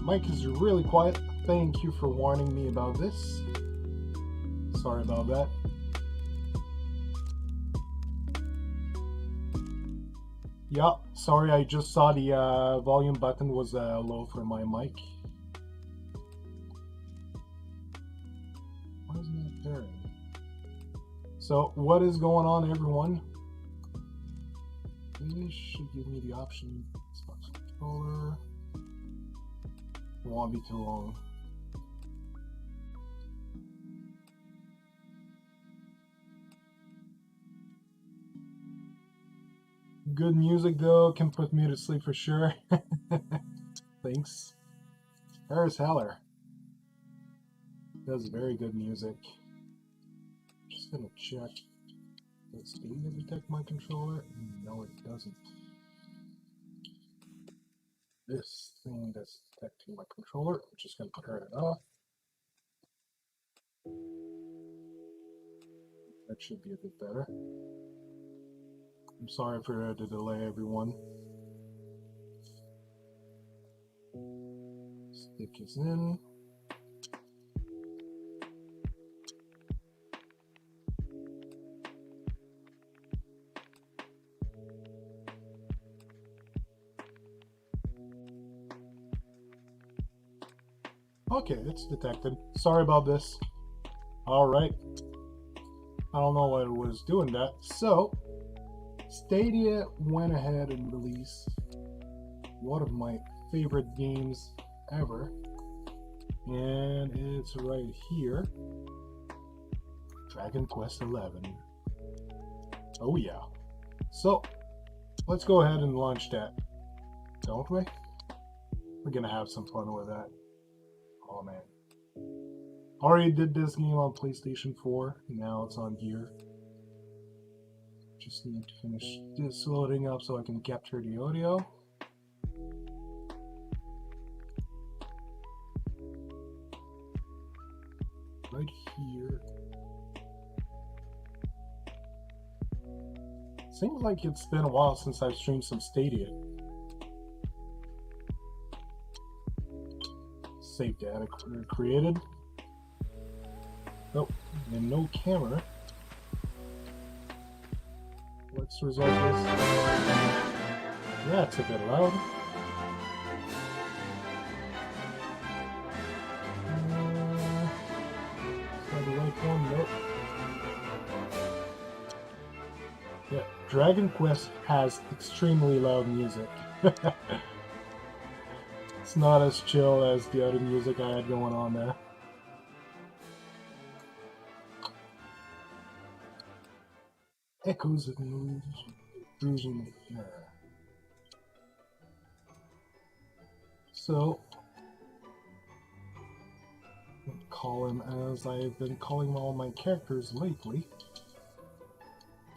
mic is really quiet. Thank you for warning me about this. Sorry about that. Yeah, sorry, I just saw the volume button was low for my mic. Why isn't it there? So, what is going on, everyone? This should give me the option. Xbox controller. It won't be too long. Good music though, can put me to sleep for sure. Thanks. Harris Heller does very good music. Just gonna check. Does Stadia detect my controller? No, it doesn't. This thing that's detecting my controller. I'm just gonna turn it off. That should be a bit better. I'm sorry for the delay, everyone. Stick is in. Okay, it's detected. Sorry about this. Alright. I don't know why it was doing that. So, Stadia went ahead and released one of my favorite games ever. And it's right here. Dragon Quest XI. Oh yeah. So, let's go ahead and launch that. Don't we? We're gonna have some fun with that. Oh man. Already did this game on PlayStation 4. Now it's on Gear. Just need to finish this loading up so I can capture the audio. Right here. Seems like it's been a while since I've streamed some Stadia. Save data created. Oh, and no camera. Let's resolve this. Yeah, it's a bit loud. Is that the right one? Nope. Yeah, Dragon Quest has extremely loud music. It's not as chill as the other music I had going on there. Echoes of moves, bruising the air. So, call him as I've been calling all my characters lately.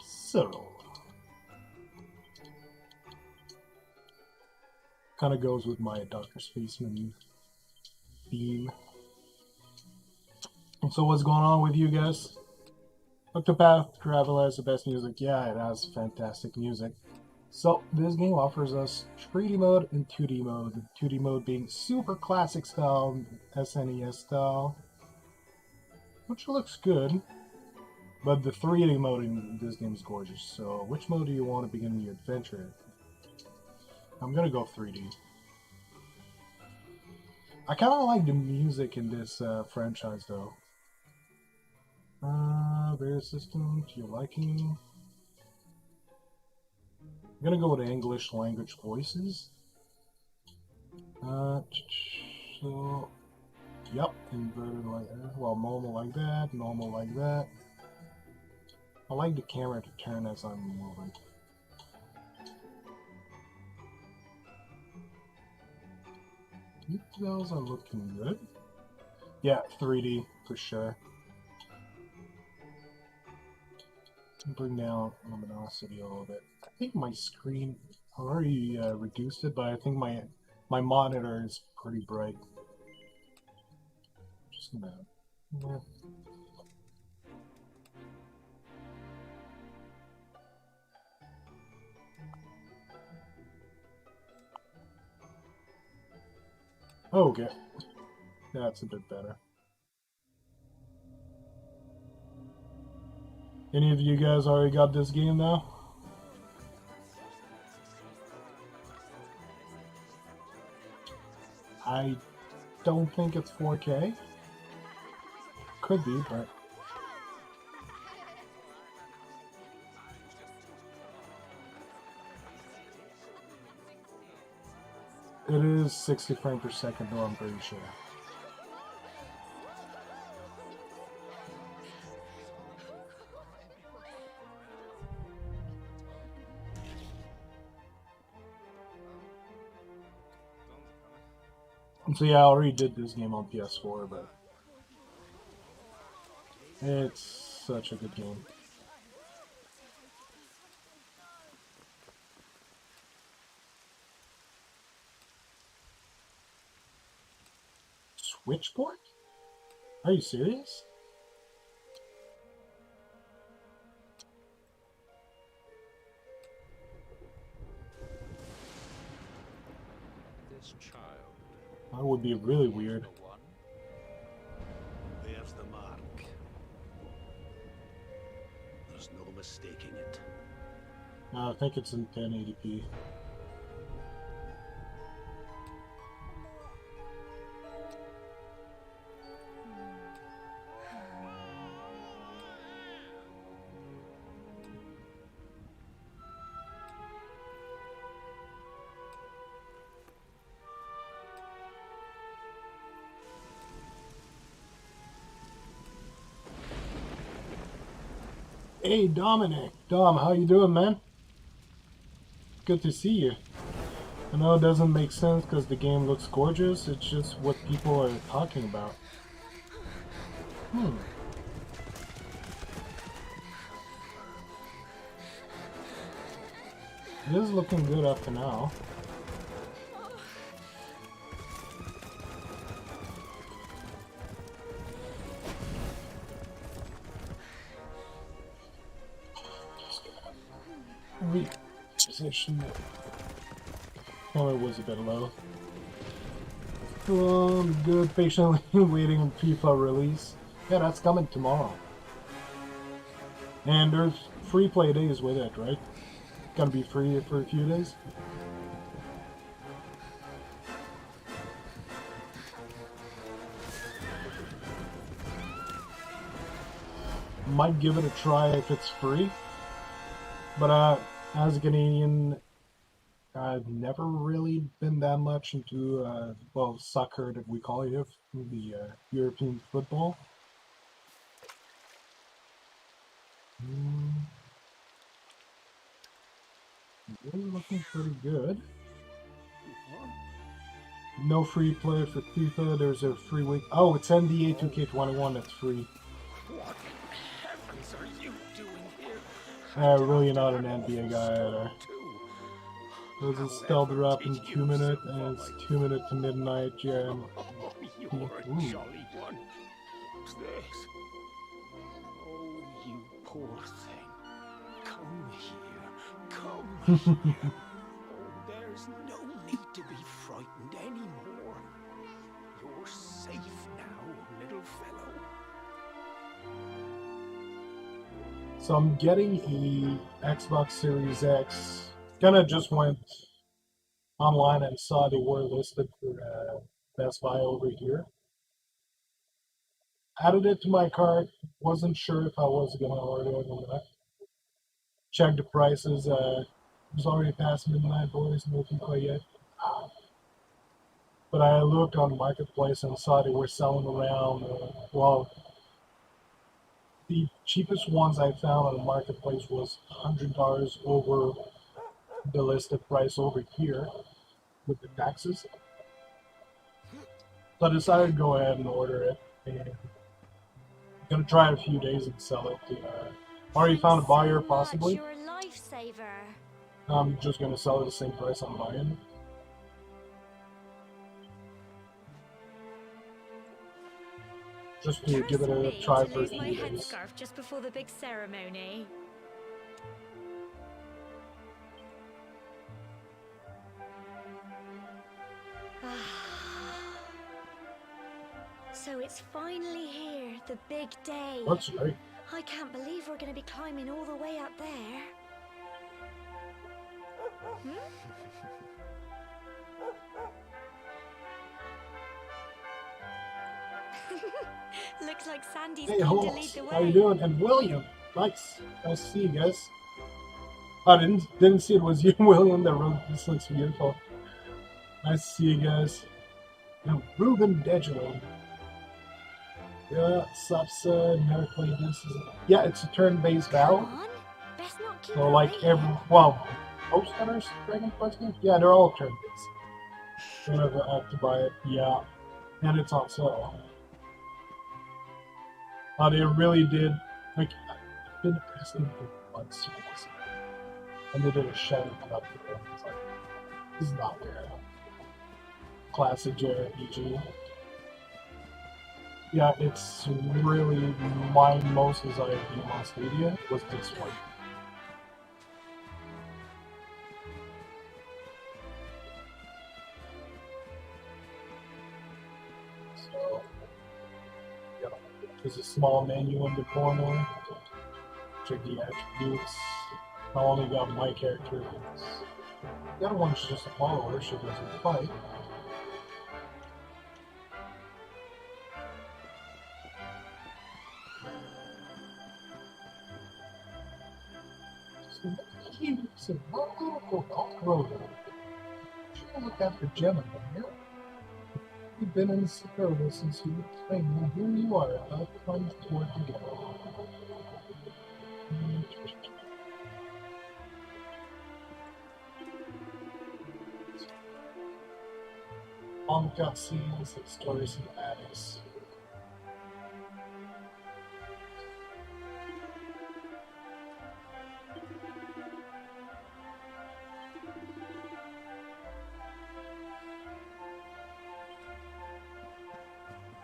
Cyril. Kind of goes with my DrSpaceman theme. And so what's going on with you guys? Octopath Traveler has the best music. Yeah, it has fantastic music. So this game offers us 3D mode and 2D mode. 2D mode being super classic style, SNES style, which looks good. But the 3D mode in this game is gorgeous. So which mode do you want to begin your adventure? I'm gonna go 3D. I kind of like the music in this franchise though. Various system to your liking. I'm gonna go with English language voices. So, yep, inverted like that. Well, normal like that, normal like that. I like the camera to turn as I'm moving. Details are looking good. Yeah, 3D for sure. Bring down luminosity a little bit. I think my screen, I already reduced it, but I think my monitor is pretty bright. Just gonna, yeah. Okay. That's a bit better. Any of you guys already got this game now? I don't think it's 4K. Could be, but... It is 60 frames per second though, I'm pretty sure. So yeah, I already did this game on PS4, but it's such a good game. Switchport? Are you serious? This child. That would be really weird. There's the mark. There's no mistaking it. I think it's in 1080p. Hey Dominic, Dom, how you doing, man? Good to see you. I know it doesn't make sense because the game looks gorgeous, it's just what people are talking about. It is looking good up to now. Reposition it. Oh, it was a bit low. I'm good, patiently waiting on FIFA release. Yeah, that's coming tomorrow. And there's free play days with it, right? Gonna be free for a few days. Might give it a try if it's free. But as a Canadian, I've never really been that much into, well, soccer that we call it, the European football. Really looking pretty good. No free play for FIFA. There's a free week. Oh, it's NBA 2K21 that's free. What heavens are you doing here? Really not an NBA guy either. There's a stealth rap in 2 minutes, and it's 2 minutes to midnight, yeah. Oh, you're a jolly one. What's this? Oh, you poor thing. Come here. Come here. Oh, there's no need to be frightened anymore. You're safe now, little fellow. So I'm getting a Xbox Series X. Kinda just went online and saw they were listed for Best Buy over here. Added it to my cart. Wasn't sure if I was gonna order it or not. Checked the prices. It was already past midnight, boys. No FIFA yet. But I looked on Marketplace and saw they were selling around. Well, the cheapest ones I found on the Marketplace was $100 over the listed price over here with the taxes. So I decided to go ahead and order it. And I'm gonna try it a few days and sell it to. Already found a buyer, possibly. You're a lifesaver. I'm just gonna sell it at the same price I'm buying. Just to give it a try for a few my days. headscarf just before the big ceremony. finally here, the big day. That's right. I can't believe we're going to be climbing all the way up there. Looks like Sandy's Hey, keen to lead Holmes, the way. how you doing? And William, nice to see you guys. I didn't see it was you, William, that wrote this. Looks beautiful. Nice to see you guys. And Ruben Degelo. Yeah, Subsa, never played this. Yeah, it's a turn-based battle. Come on, best not keep So her like waiting. most hunters Dragon Quest games, yeah, they're all turn-based. Don't ever have to buy it, yeah, and it's on sale. They really did. Like, I've been asking for months, and they did a shadow cut for it. It's like, this is not fair. Classic JRPG. Yeah, it's really my most desired game on Stadia was this one. So, yeah, there's a small menu in the corner. Check the attributes. I only got my character. The other one's just a follower, she doesn't fight. Look after Gemma, yeah? You've been in the Security since you were training, and here you are, about to find to work together. Long cutscenes and story cinematics.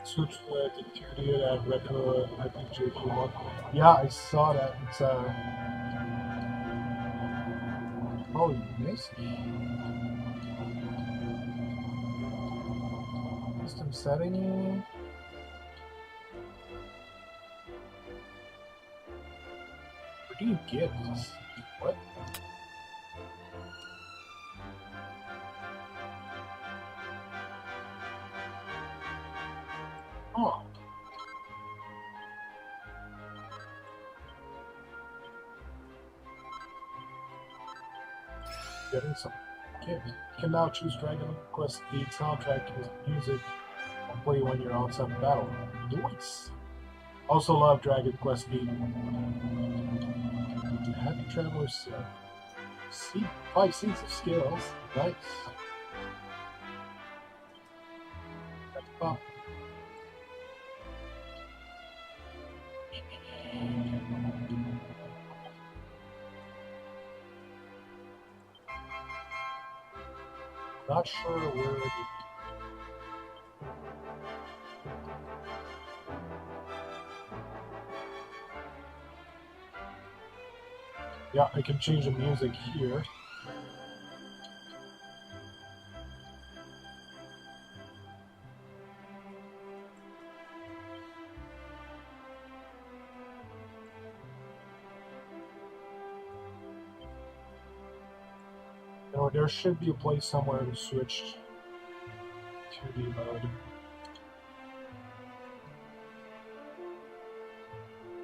Switch to 2D and retro RPG if you want. Yeah, I saw that. It's oh, you missed. System setting. Where do you get this? What? Oh. Getting some. Okay, you can now choose Dragon Quest VIII soundtrack as music and play when you're outside the battle. Nice. Also love Dragon Quest VIII. Happy Travelers. 5 seats of skills. Nice. That's fun. Not sure where it is. Yeah, I can change the music here. No, there should be a place somewhere to switch 2D mode.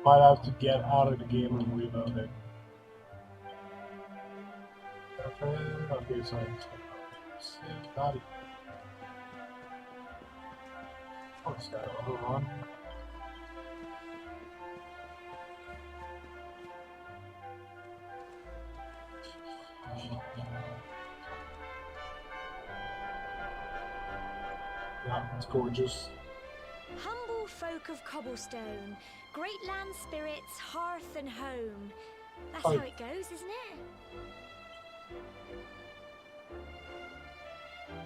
Might have to get out of the game and reload it. Okay, so got it. Oh, it's got a little on. Yeah, it's gorgeous. Humble folk of cobblestone, great land spirits, hearth and home. That's Oh. how it goes, isn't it?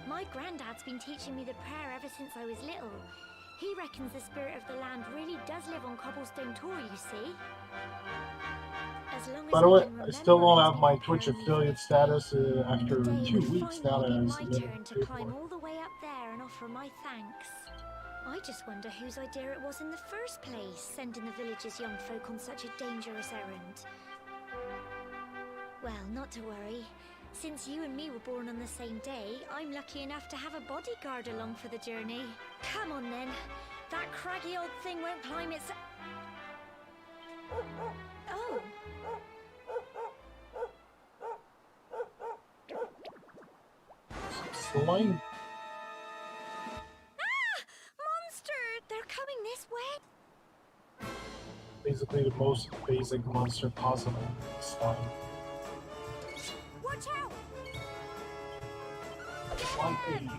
My granddad's been teaching me the prayer ever since I was little. He reckons the spirit of the land really does live on Cobblestone Tor, you see. As long as By the way, can I still don't remember have my it's Twitch been a affiliate status after Today 2 would weeks now finally that be I my submitted turn to the climb paperwork. all the way up there and offer my thanks. I just wonder whose idea it was in the first place, sending the village's young folk on such a dangerous errand. Well, not to worry. Since you and me were born on the same day, I'm lucky enough to have a bodyguard along for the journey. Come on then. That craggy old thing won't climb its... Oh. Slime. Ah! Monster! They're coming this way. Basically the most basic monster possible. Slime. Watch out! Slime baby.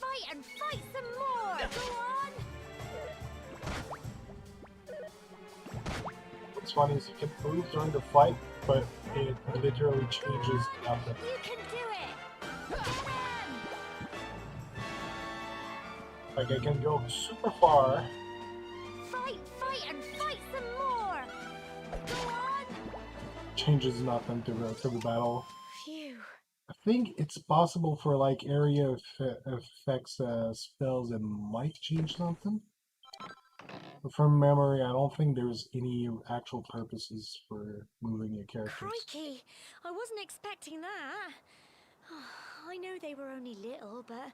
Fight and fight some more! Go on! What's funny is you can move during the fight, but it literally changes nothing. You can do it! Get him! Like I can go super far. Fight and fight some more! Go on! Changes nothing to the battle. Phew. I think it's possible for like area effects spells it might change something. But from memory, I don't think there's any actual purposes for moving your characters. Crikey! I wasn't expecting that. I know they were only little, but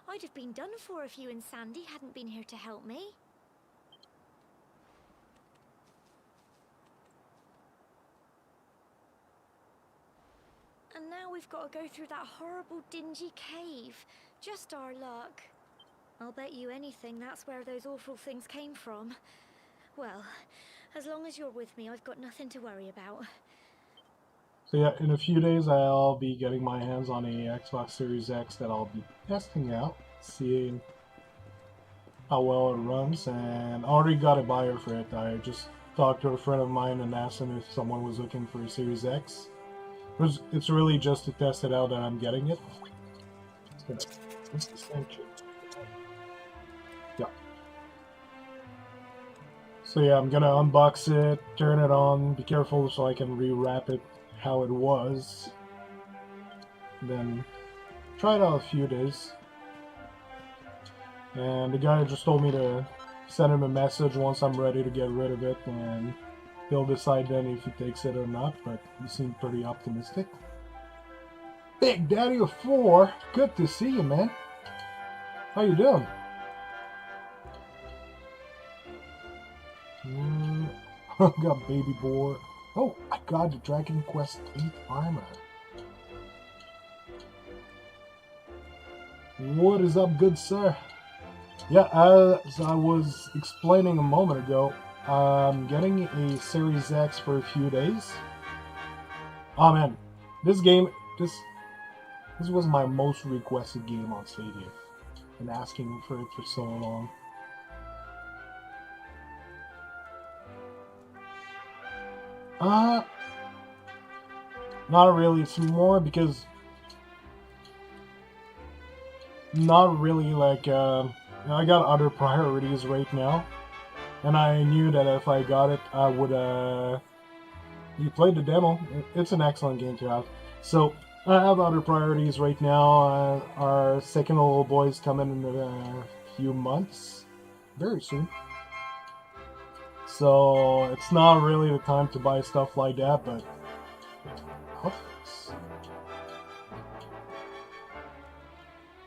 I'd have been done for if you and Sandy hadn't been here to help me. And now we've got to go through that horrible, dingy cave. Just our luck. I'll bet you anything that's where those awful things came from. Well, as long as you're with me, I've got nothing to worry about. So yeah, in a few days I'll be getting my hands on a Xbox Series X that I'll be testing out, seeing how well it runs, and I already got a buyer for it. I just talked to a friend of mine and asked him if someone was looking for a Series X. It's really just to test it out that I'm getting it. It's the same chip. Yeah. So yeah, I'm gonna unbox it, turn it on, be careful so I can rewrap it how it was. Then try it out a few days. And the guy just told me to send him a message once I'm ready to get rid of it, and he'll decide then if he takes it or not, but he seemed pretty optimistic. Big Daddy of 4, good to see you, man. How you doing? I got baby boy. Oh, I got the Dragon Quest 8 armor. What is up, good sir? Yeah, as I was explaining a moment ago, I'm getting a Series X for a few days. Oh man, this game, this was my most requested game on Stadia. Been asking for it for so long. Not really. It's more because not really like I got other priorities right now, and I knew that if I got it, I would. You played the demo. It's an excellent game to have. So I have other priorities right now. Our second little boy's coming in a few months, very soon. So it's not really the time to buy stuff like that, but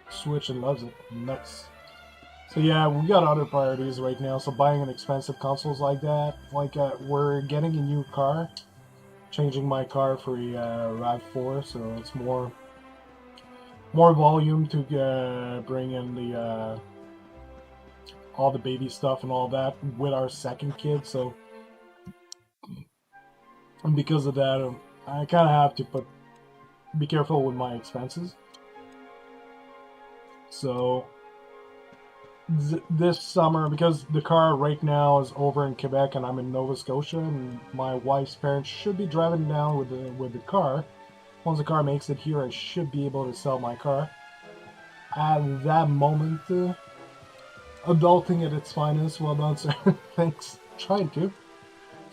Switch and loves it. Nuts. So yeah, we got other priorities right now, so buying an expensive consoles like that, like we're getting a new car, changing my car for a RAV4, so it's more volume to bring in the all the baby stuff and all that with our second kid, so and because of that, I kind of have to be careful with my expenses. So this summer, because the car right now is over in Quebec and I'm in Nova Scotia, and my wife's parents should be driving down with the car. Once the car makes it here, I should be able to sell my car. At that moment, adulting at its finest. Well done, sir. Thanks. Trying to.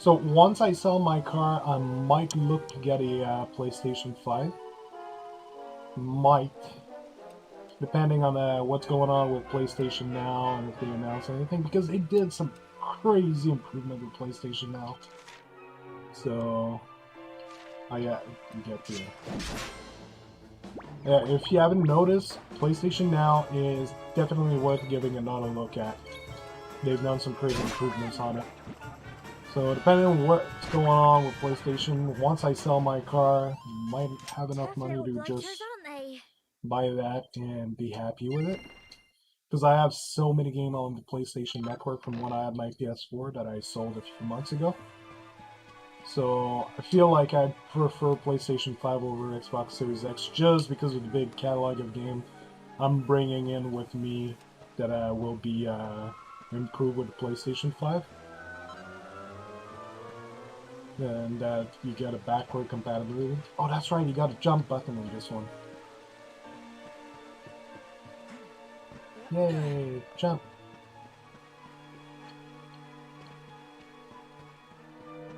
So once I sell my car, I might look to get a PlayStation 5. Might. Depending on what's going on with PlayStation Now and if they announce anything. Because they did some crazy improvement with PlayStation Now. So, I get to. If you haven't noticed, PlayStation Now is definitely worth giving another look at. They've done some crazy improvements on it. So depending on what's going on with PlayStation, once I sell my car, might have enough money to just buy that and be happy with it. Because I have so many games on the PlayStation Network from when I had my PS4 that I sold a few months ago. So I feel like I'd prefer PlayStation 5 over Xbox Series X just because of the big catalog of games I'm bringing in with me that will be improved with the PlayStation 5. And you get a backward compatibility. Oh, that's right, you got a jump button in this one. Yay, jump.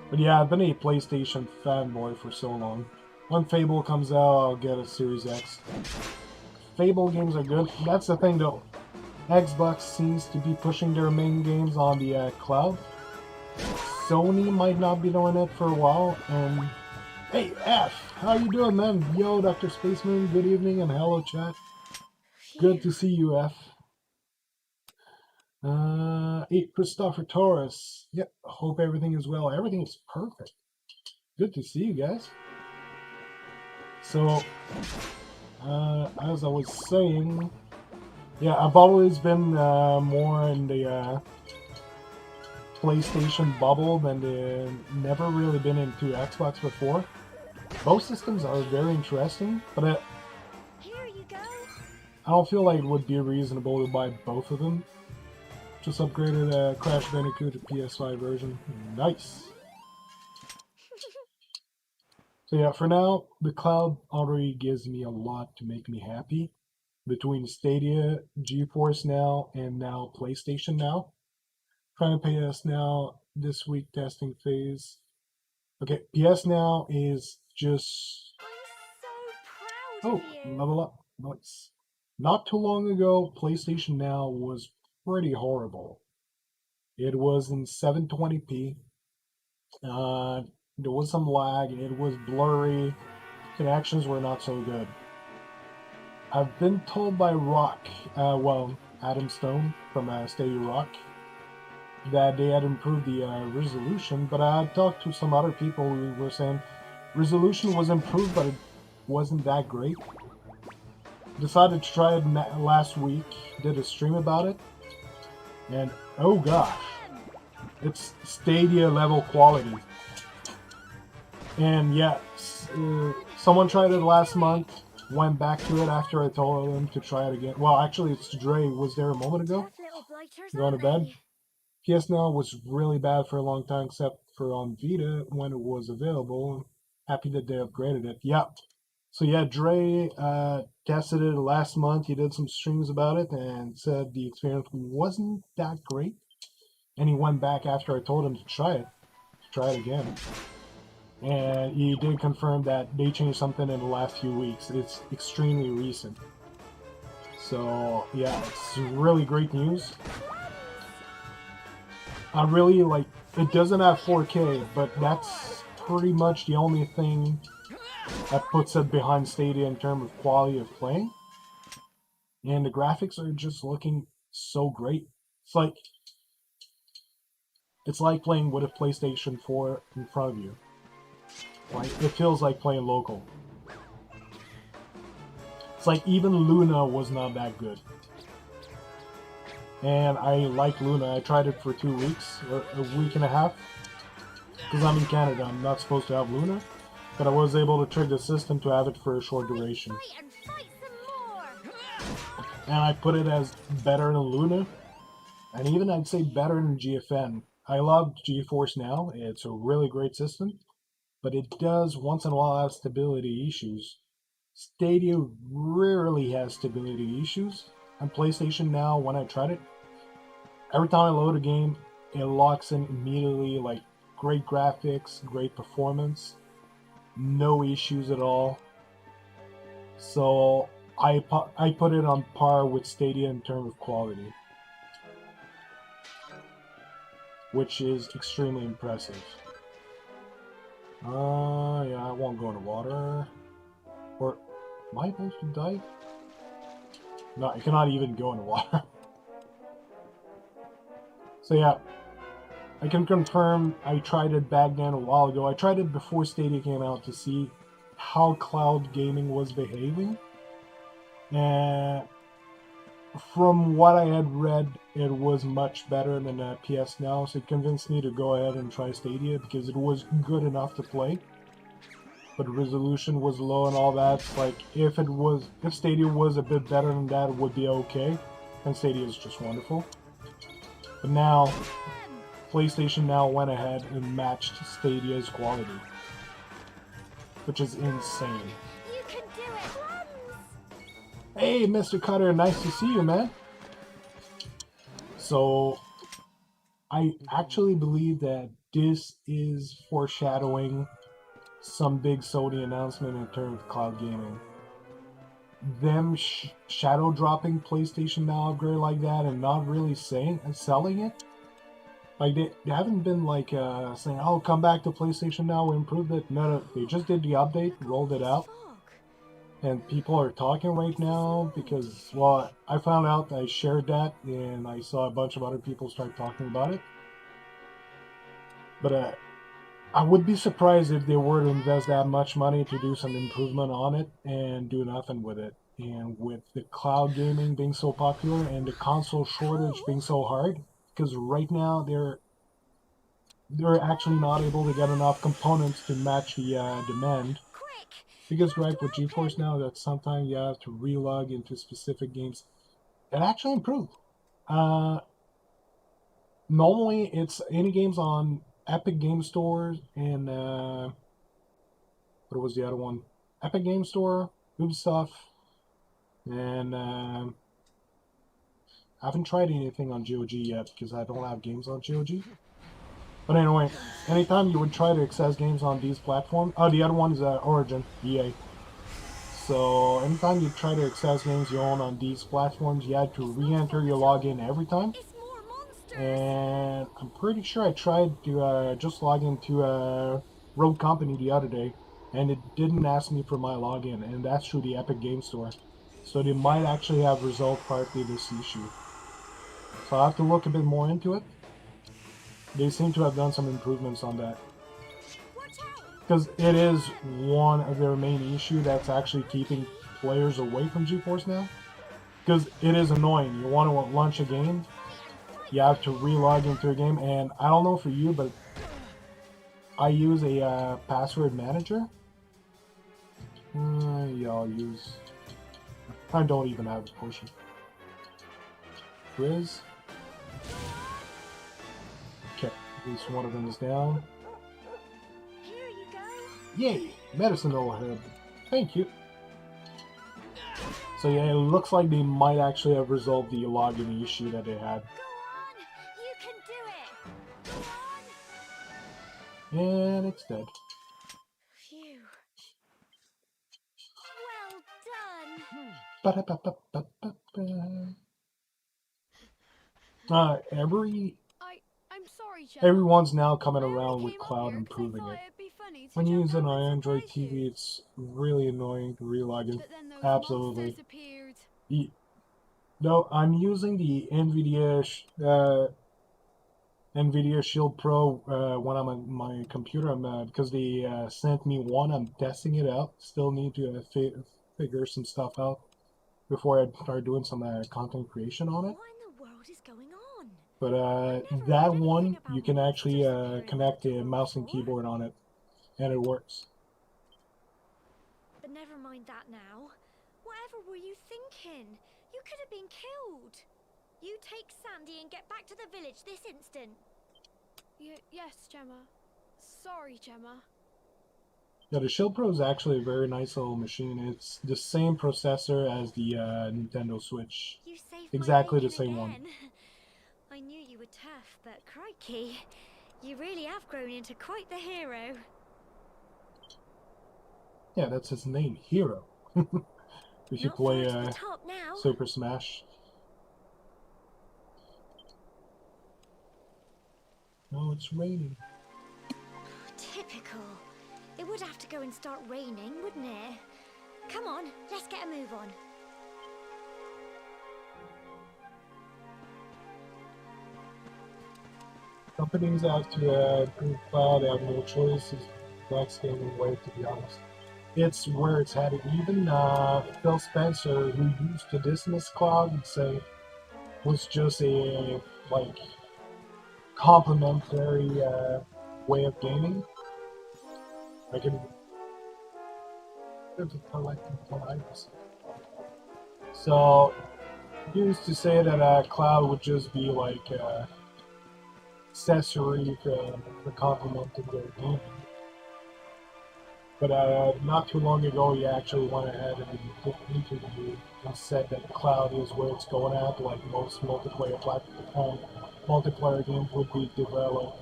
But yeah, I've been a PlayStation fanboy for so long. When Fable comes out, I'll get a Series X. Fable games are good. That's the thing though. Xbox seems to be pushing their main games on the cloud. Sony might not be doing it for a while, and... Hey, F! How you doing, man? Yo, DrSpaceman, good evening, and hello, chat. Good to see you, F. Christopher Torres. Yep, hope everything is well. Everything is perfect. Good to see you guys. So, as I was saying, yeah, I've always been more in the PlayStation bubble than never really been into Xbox before. Both systems are very interesting, but Here you go. I don't feel like it would be reasonable to buy both of them. Just upgraded Crash Bandicoot to PS5 version. Nice! So yeah, for now, the cloud already gives me a lot to make me happy. Between Stadia, GeForce Now, and now PlayStation Now. Trying to PS Now this week testing phase. Okay, PS Now is just... I'm so proud Oh, of you. level up. Nice. Not too long ago, PlayStation Now was pretty horrible. It was in 720p. There was some lag. It was blurry. Connections were not so good. I've been told by Adam Stone from Stadia Rock, that they had improved the resolution, but I talked to some other people who were saying resolution was improved, but it wasn't that great. Decided to try it last week, did a stream about it, and oh gosh, it's Stadia level quality. And yeah, someone tried it last month, went back to it after I told them to try it again. Well, actually, it's Dre was there a moment ago, Tough little blighters, going to aren't bed. they? PS Now was really bad for a long time, except for on Vita when it was available. Happy that they upgraded it. Yep. So yeah, Dre tested it last month. He did some streams about it and said the experience wasn't that great. And he went back after I told him to try it again. And he did confirm that they changed something in the last few weeks. It's extremely recent. So yeah, it's really great news. I really like, it doesn't have 4K, but that's pretty much the only thing that puts it behind Stadia in terms of quality of playing. And the graphics are just looking so great. It's like playing with a PlayStation 4 in front of you. Like, it feels like playing local. It's like even Luna was not that good. And I like Luna. I tried it for 2 weeks, or a week and a half. Because I'm in Canada, I'm not supposed to have Luna. But I was able to trick the system to have it for a short duration. Fight and fight some more. And I put it as better than Luna. And even I'd say better than GFN. I love GeForce Now. It's a really great system. But it does once in a while have stability issues. Stadia rarely has stability issues. On PlayStation Now, when I tried it, every time I load a game, it locks in immediately, like great graphics, great performance, no issues at all. So I put it on par with Stadia in terms of quality, which is extremely impressive. Yeah, I won't go in the water. Or, am I supposed to dive? No, I cannot even go in the water. So yeah, I can confirm I tried it back then a while ago. I tried it before Stadia came out to see how cloud gaming was behaving. And from what I had read, it was much better than PS Now, so it convinced me to go ahead and try Stadia because it was good enough to play. But resolution was low and all that. It's like if Stadia was a bit better than that, it would be okay. And Stadia is just wonderful. But now, PlayStation Now went ahead and matched Stadia's quality, which is insane. You can do it, Plums! Hey, Mr. Cutter, nice to see you, man. So, I actually believe that this is foreshadowing some big Sony announcement in terms of cloud gaming. Them shadow dropping PlayStation Now upgrade like that and not really selling it. Like they haven't been like saying, "Oh, come back to PlayStation Now, we improved it." No, they just did the update, rolled it out, and people are talking right now because, well, I found out, I shared that, and I saw a bunch of other people start talking about it. But I would be surprised if they were to invest that much money to do some improvement on it and do nothing with it. And with the cloud gaming being so popular and the console shortage being so hard, because right now they're actually not able to get enough components to match the demand. Biggest gripe with GeForce now that sometimes you have to relog into specific games. It actually improved. Normally, it's any games on Epic Game Store and what was the other one? Epic Game Store, Ubisoft, and I haven't tried anything on GOG yet because I don't have games on GOG. But anyway, anytime you would try to access games on these platforms, oh, the other one is Origin, EA. So anytime you try to access games you own on these platforms, you had to re-enter your login every time. And I'm pretty sure I tried to just log into Rogue Company the other day, and it didn't ask me for my login, and that's through the Epic Game Store. So they might actually have resolved partly this issue. So I'll have to look a bit more into it. They seem to have done some improvements on that. Because it is one of their main issues that's actually keeping players away from GeForce Now. Because it is annoying. You want to launch a game, you have to re-log into a game, and I don't know for you, but I use a password manager. Yeah, I'll use... I don't even have a potion. Grizz. Okay, at least one of them is down. Here you go. Yay! Medicinal herb. Thank you. So yeah, it looks like they might actually have resolved the login issue that they had. You can do it. Go on. And it's dead. Phew. Well done. Ba-da-ba-ba-ba-ba-ba. I'm sorry, Gemma. Everyone's now coming I only around with came up cloud here 'cause I improving thought it. it'd be funny to When you jump use an out and Android surprise you. TV, it's really annoying to relog in. But then those Absolutely. monsters appeared. No, I'm using the NVIDIA Shield Pro when I'm on my computer. Because they sent me one. I'm testing it out. Still need to figure some stuff out before I start doing some content creation on it. What in the world is going on? But that one, you can actually connect a mouse and keyboard on it, and it works. But never mind that now. Whatever were you thinking? You could have been killed. You take Sandy and get back to the village this instant. Yes, Gemma. Sorry, Gemma. Yeah, the Shield Pro is actually a very nice little machine. It's the same processor as the Nintendo Switch. You saved Exactly my the bacon same one. again. I knew you were tough, but crikey, You really have grown into quite the hero. Yeah, that's his name, Hero. If you Not far play to the top now. Super Smash. Oh, it's raining. Typical. It would have to go and start raining, wouldn't it? Come on, let's get a move on. Companies have to improve cloud, have no choice. It's the next gaming way, to be honest. It's where it's headed. Even Phil Spencer, who used to dismiss cloud and say was just a like complementary way of gaming. I can collecting items. So used to say that cloud would just be like accessory for complementing their gaming. But not too long ago, he actually went ahead and did an interview and said that cloud is where it's going at. Like most multiplayer games would be developed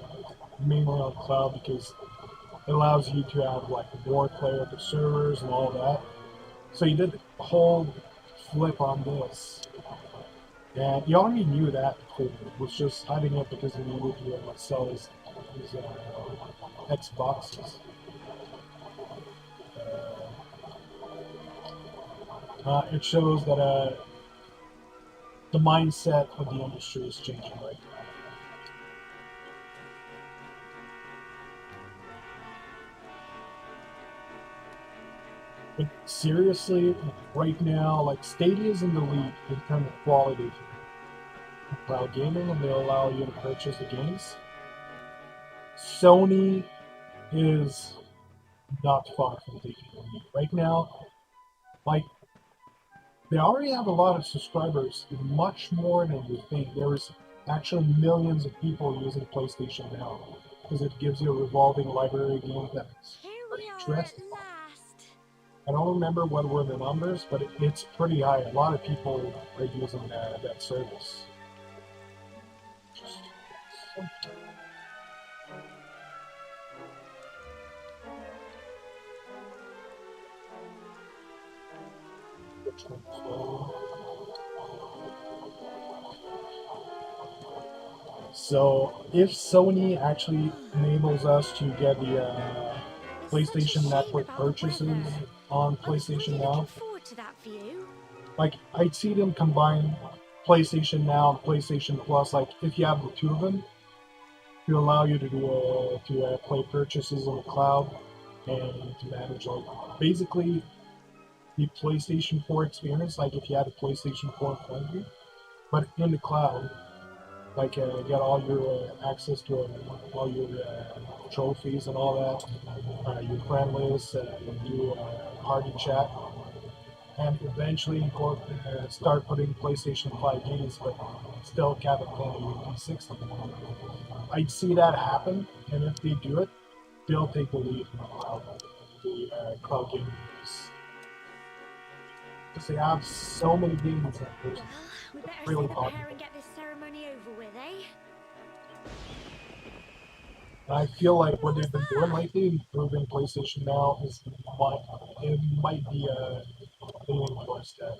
mainly on cloud because it allows you to have like more playable servers and all that. So he did a whole flip on this. And he already knew that before. Was just hiding it because he needed to sell his Xboxes. It shows that the mindset of the industry is changing right now. But seriously, right now, like Stadia's in the lead in terms of quality of cloud gaming, and they allow you to purchase the games. Sony is not far from taking the lead right now. Like they already have a lot of subscribers, much more than you think. There is actually millions of people using PlayStation now because it gives you a revolving library game that's Here pretty we are at interesting. last. I don't remember what were the numbers, but it's pretty high. A lot of people are using that service. So if Sony actually enables us to get the It's such a PlayStation shame Network about the purchases weather. on I was PlayStation really Now, looking forward to that view. like I'd see them combine PlayStation Now and PlayStation Plus. Like if you have the two of them, to allow you to do play purchases on the cloud and to manage like basically the PlayStation 4 experience. Like if you had a PlayStation 4 in front of you, but in the cloud, like get all your access to all your trophies and all that, your friend list, do party chat, and eventually start putting PlayStation 5 games, but still cap it playing your 360. I'd see that happen, and if they do it, they'll take the lead in cloud gaming because they have so many games that Well, we better really say the popular. prayer and get this ceremony over with, eh? I feel like what they've been doing lately, improving PlayStation Now, it might be leaning towards that.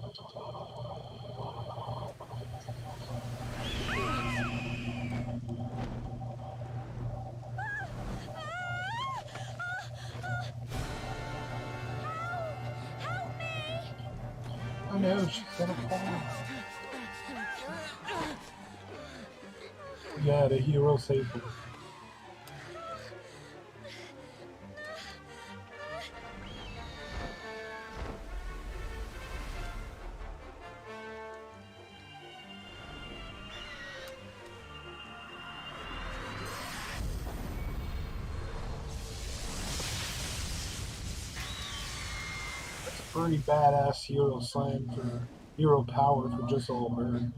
Help me! Oh no, she's gonna fall. Yeah, the hero saved her. Pretty badass hero slam for hero power for just all bird.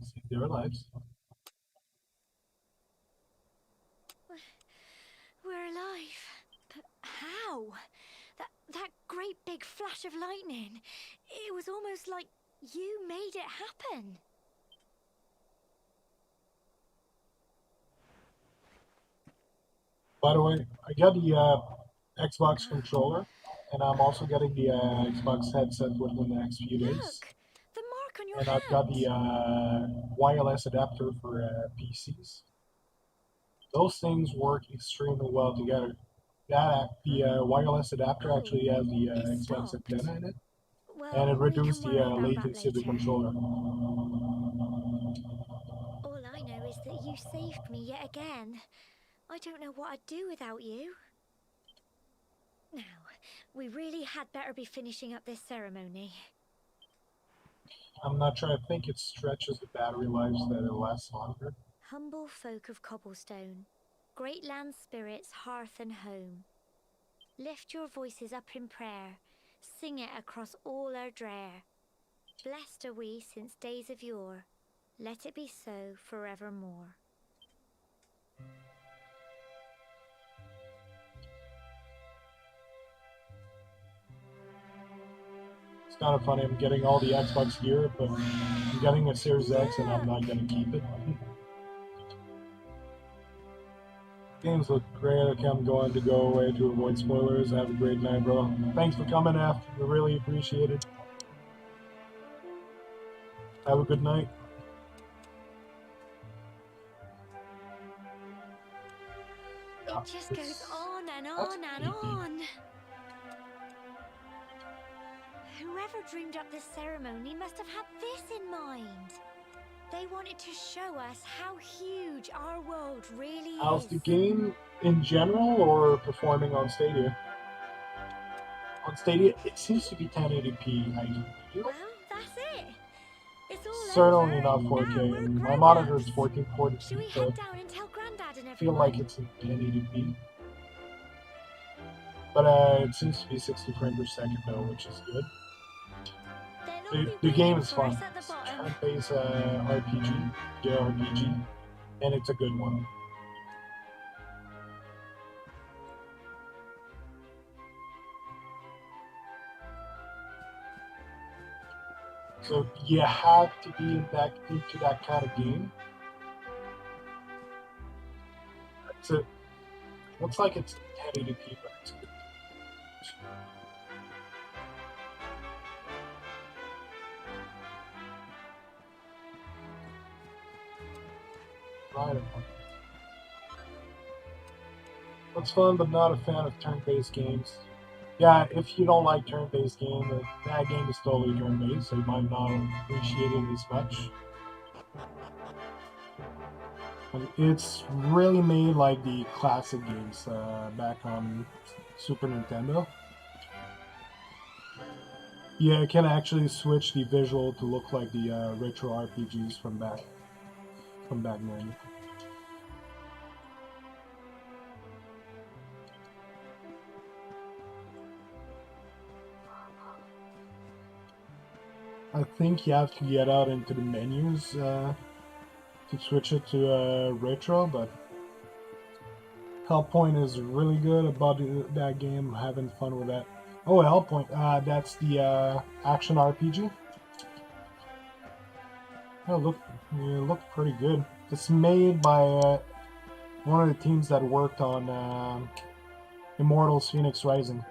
Save their lives. We're alive. But how? That great big flash of lightning. It was almost like you made it happen. By the way, I got the Xbox controller, and I'm also getting the Xbox headset within the next few days. Look, the mark on your And hand. I've got the wireless adapter for PCs. Those things work extremely well together. The wireless adapter actually has the It Xbox stopped. antenna in it, Well, and it we can reduced the worry about that latency of the later. controller. All I know is that you saved me yet again. I don't know what I'd do without you. Now, we really had better be finishing up this ceremony. I'm not sure. I think it stretches the battery lives that it lasts longer. Humble folk of cobblestone, great land spirits, hearth and home. Lift your voices up in prayer, sing it across all our drear. Blessed are we since days of yore, let it be so forevermore. It's kind of funny. I'm getting all the Xbox gear, but I'm getting a Series X, and I'm not gonna keep it. Games look great. Okay, I'm going to go away to avoid spoilers. Have a great night, bro. Thanks for coming, F. We really appreciate it. Have a good night. It just goes on and on and on. Whoever dreamed up this ceremony must have had this in mind. They wanted to show us how huge our world really is. How's the game in general or performing on Stadia? On Stadia, it seems to be 1080p. Well, that's it. It's all Certainly over, not and 4K. now we're And my grown-ups. monitor is 1440p, Should we so head down and tell Grandad and I everyone? feel like it's in 1080p. But it seems to be 60 frames per second though, which is good. They'll all The be game waiting is for fun. us at the It's a bottom. turn-based RPG, JRPG, and it's a good one. So you have to be into that kind of game. Looks like it's 1080p, but it's good. Right. It's fun, but not a fan of turn-based games. Yeah, if you don't like turn-based games, that game is totally turn-based, so you might not appreciate it as much. And it's really made like the classic games back on Super Nintendo. Yeah, it can actually switch the visual to look like the retro RPGs from back then. I think you have to get out into the menus to switch it to retro, but Hellpoint is really good about that game. Having fun with that. Oh, Hellpoint, that's the action RPG. Oh, it looked pretty good. It's made by one of the teams that worked on Immortals: Phoenix Rising.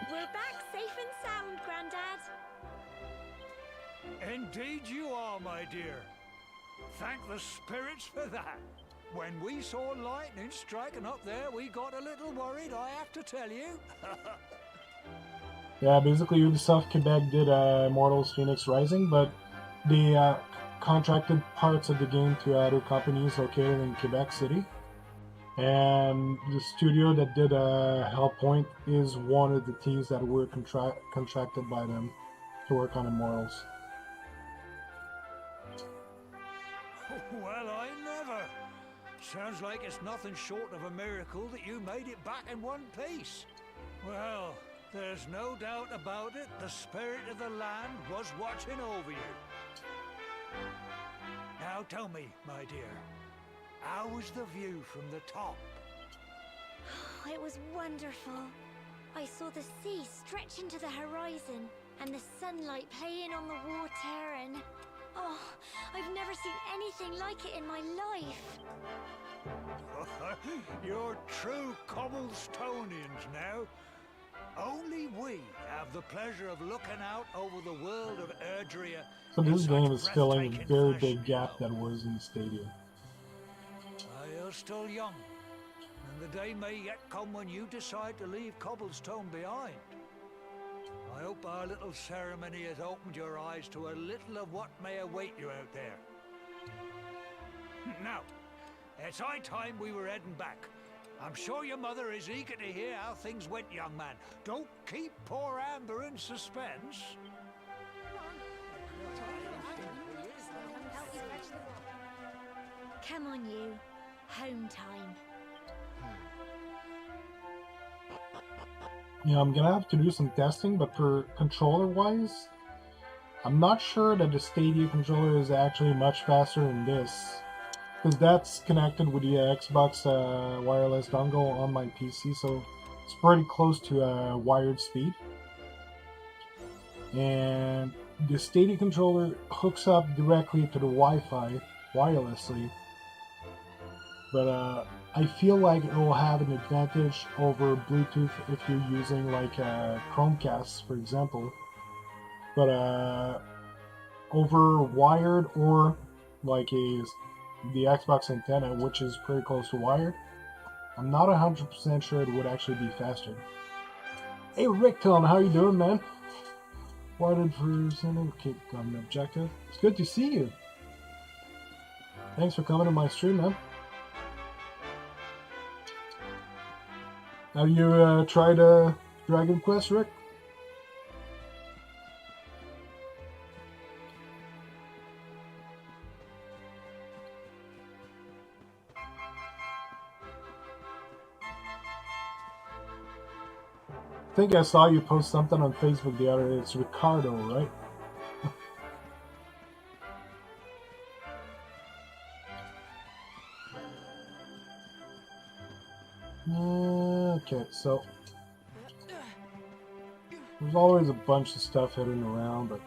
We're back safe and sound, Grandad. Indeed you are, my dear. Thank the spirits for that. When we saw lightning striking up there, we got a little worried, I have to tell you. Yeah, basically Ubisoft Quebec did Immortals: Phoenix Rising, but they contracted parts of the game to other companies located in Quebec City. And the studio that did Hellpoint is one of the teams that were contracted by them to work on Immortals. Well, I never. Sounds like it's nothing short of a miracle that you made it back in one piece. Well, there's no doubt about it, the spirit of the land was watching over you. Now tell me, my dear, how was the view from the top? It was wonderful. I saw the sea stretch into the horizon and the sunlight playing on the water, and Oh, I've never seen anything like it in my life. You're true Cobblestonians now. Only we have the pleasure of looking out over the world of Erdrea. So in this such game is filling a breathtaking very fashion, big gap you know. that was in Stadia. You're still young, and the day may yet come when you decide to leave Cobblestone behind. I hope our little ceremony has opened your eyes to a little of what may await you out there. Now, it's high time we were heading back. I'm sure your mother is eager to hear how things went, young man. Don't keep poor Amber in suspense. Come on, you. Home time. Yeah, I'm gonna have to do some testing, but for controller-wise, I'm not sure that the Stadia controller is actually much faster than this. Because that's connected with the Xbox wireless dongle on my PC, so it's pretty close to wired speed. And the Stadia controller hooks up directly to the Wi-Fi wirelessly, but I feel like it will have an advantage over Bluetooth if you're using like Chromecast, for example. But over wired or like the Xbox antenna, which is pretty close to wired, I'm not 100% sure it would actually be faster. Hey Rickton, how you doing, man? Wanted for sending. Okay, got an objective. It's good to see you. Thanks for coming to my stream, man. Have you tried Dragon Quest, Rick? I think I saw you post something on Facebook the other day. It's Ricardo, right? Okay, so there's always a bunch of stuff hidden around, but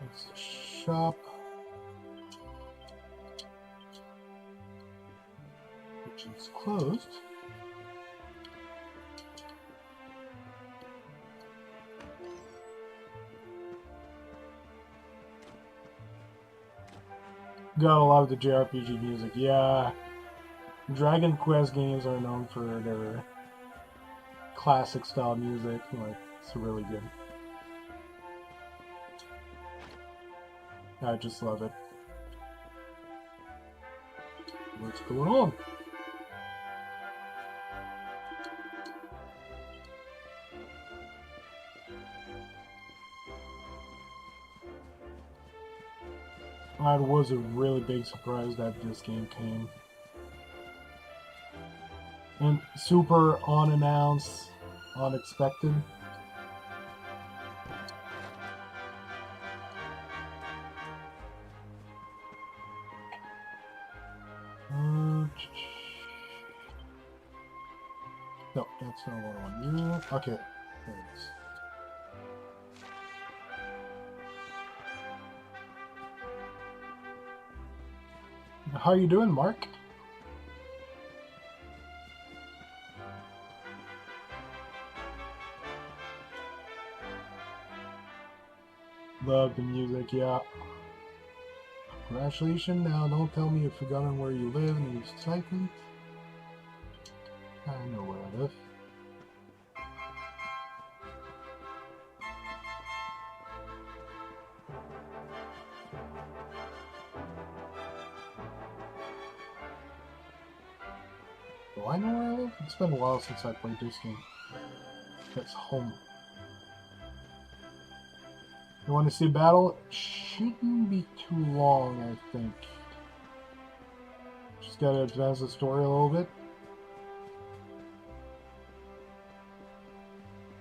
it's the shop, which is closed. Gotta love the JRPG music. Yeah, Dragon Quest games are known for their classic style music. Like, it's really good. I just love it. What's going on? It was a really big surprise that this game came. And super unannounced, unexpected. No, that's not what I want. Okay, there it is. How you doing, Mark? Love the music, yeah. Congratulations. Now don't tell me you've forgotten where you live and your excitement. I know where I live. Do I know where I live? It's been a while since I played this game. That's home. You want to see a battle? It shouldn't be too long, I think. Just gotta advance the story a little bit.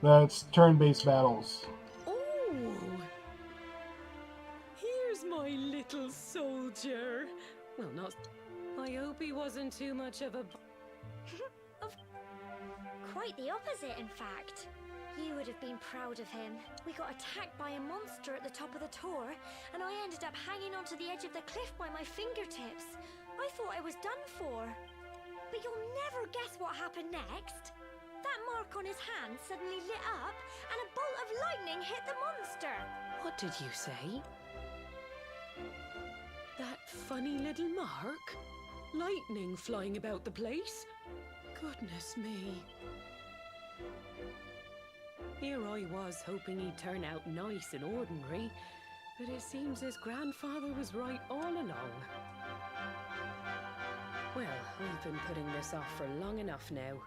That's turn-based battles. Oh, here's my little soldier. Well, not. I hope he wasn't too much of a. Quite the opposite, in fact. You would have been proud of him. We got attacked by a monster at the top of the tour, and I ended up hanging onto the edge of the cliff by my fingertips. I thought I was done for. But you'll never guess what happened next. That mark on his hand suddenly lit up, and a bolt of lightning hit the monster. What did you say? That funny little mark? Lightning flying about the place? Goodness me. Here I was hoping he'd turn out nice and ordinary, but it seems his grandfather was right all along. Well, I've been putting this off for long enough now.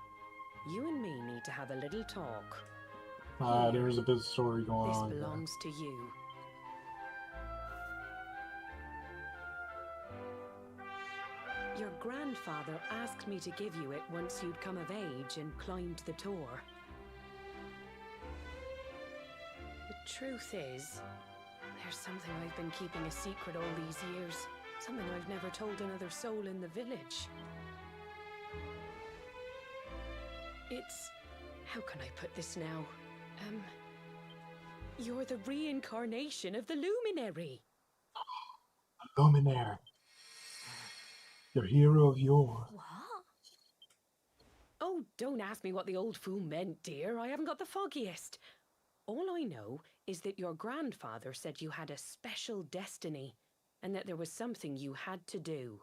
You and me need to have a little talk. There's a bit of story going on. This belongs to you. Your grandfather asked me to give you it once you'd come of age and climbed the tour. The truth is, there's something I've been keeping a secret all these years. Something I've never told another soul in the village. It's... how can I put this now? You're the reincarnation of the Luminary. Luminaire. The hero of yore. What? Oh, don't ask me what the old fool meant, dear. I haven't got the foggiest. All I know is that your grandfather said you had a special destiny, and that there was something you had to do.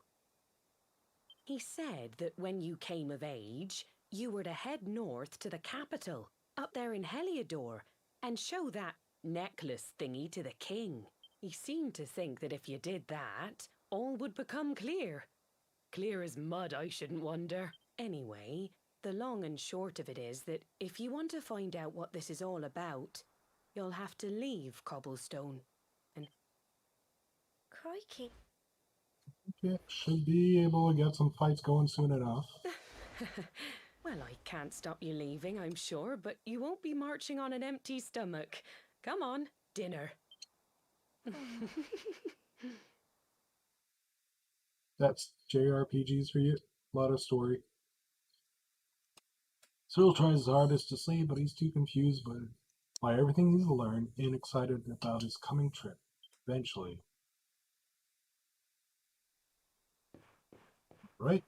He said that when you came of age, you were to head north to the capital, up there in Heliodor, and show that necklace thingy to the king. He seemed to think that if you did that, all would become clear. Clear as mud, I shouldn't wonder. Anyway, the long and short of it is that if you want to find out what this is all about, you'll have to leave Cobblestone. And Crikey. Yeah, should be able to get some fights going soon enough. well, I can't stop you leaving, I'm sure, but you won't be marching on an empty stomach. Come on, dinner. That's JRPGs for you. A lot of story. Cyril tries his hardest to sleep, but he's too confused by everything he's learned and excited about his coming trip. Eventually. Right?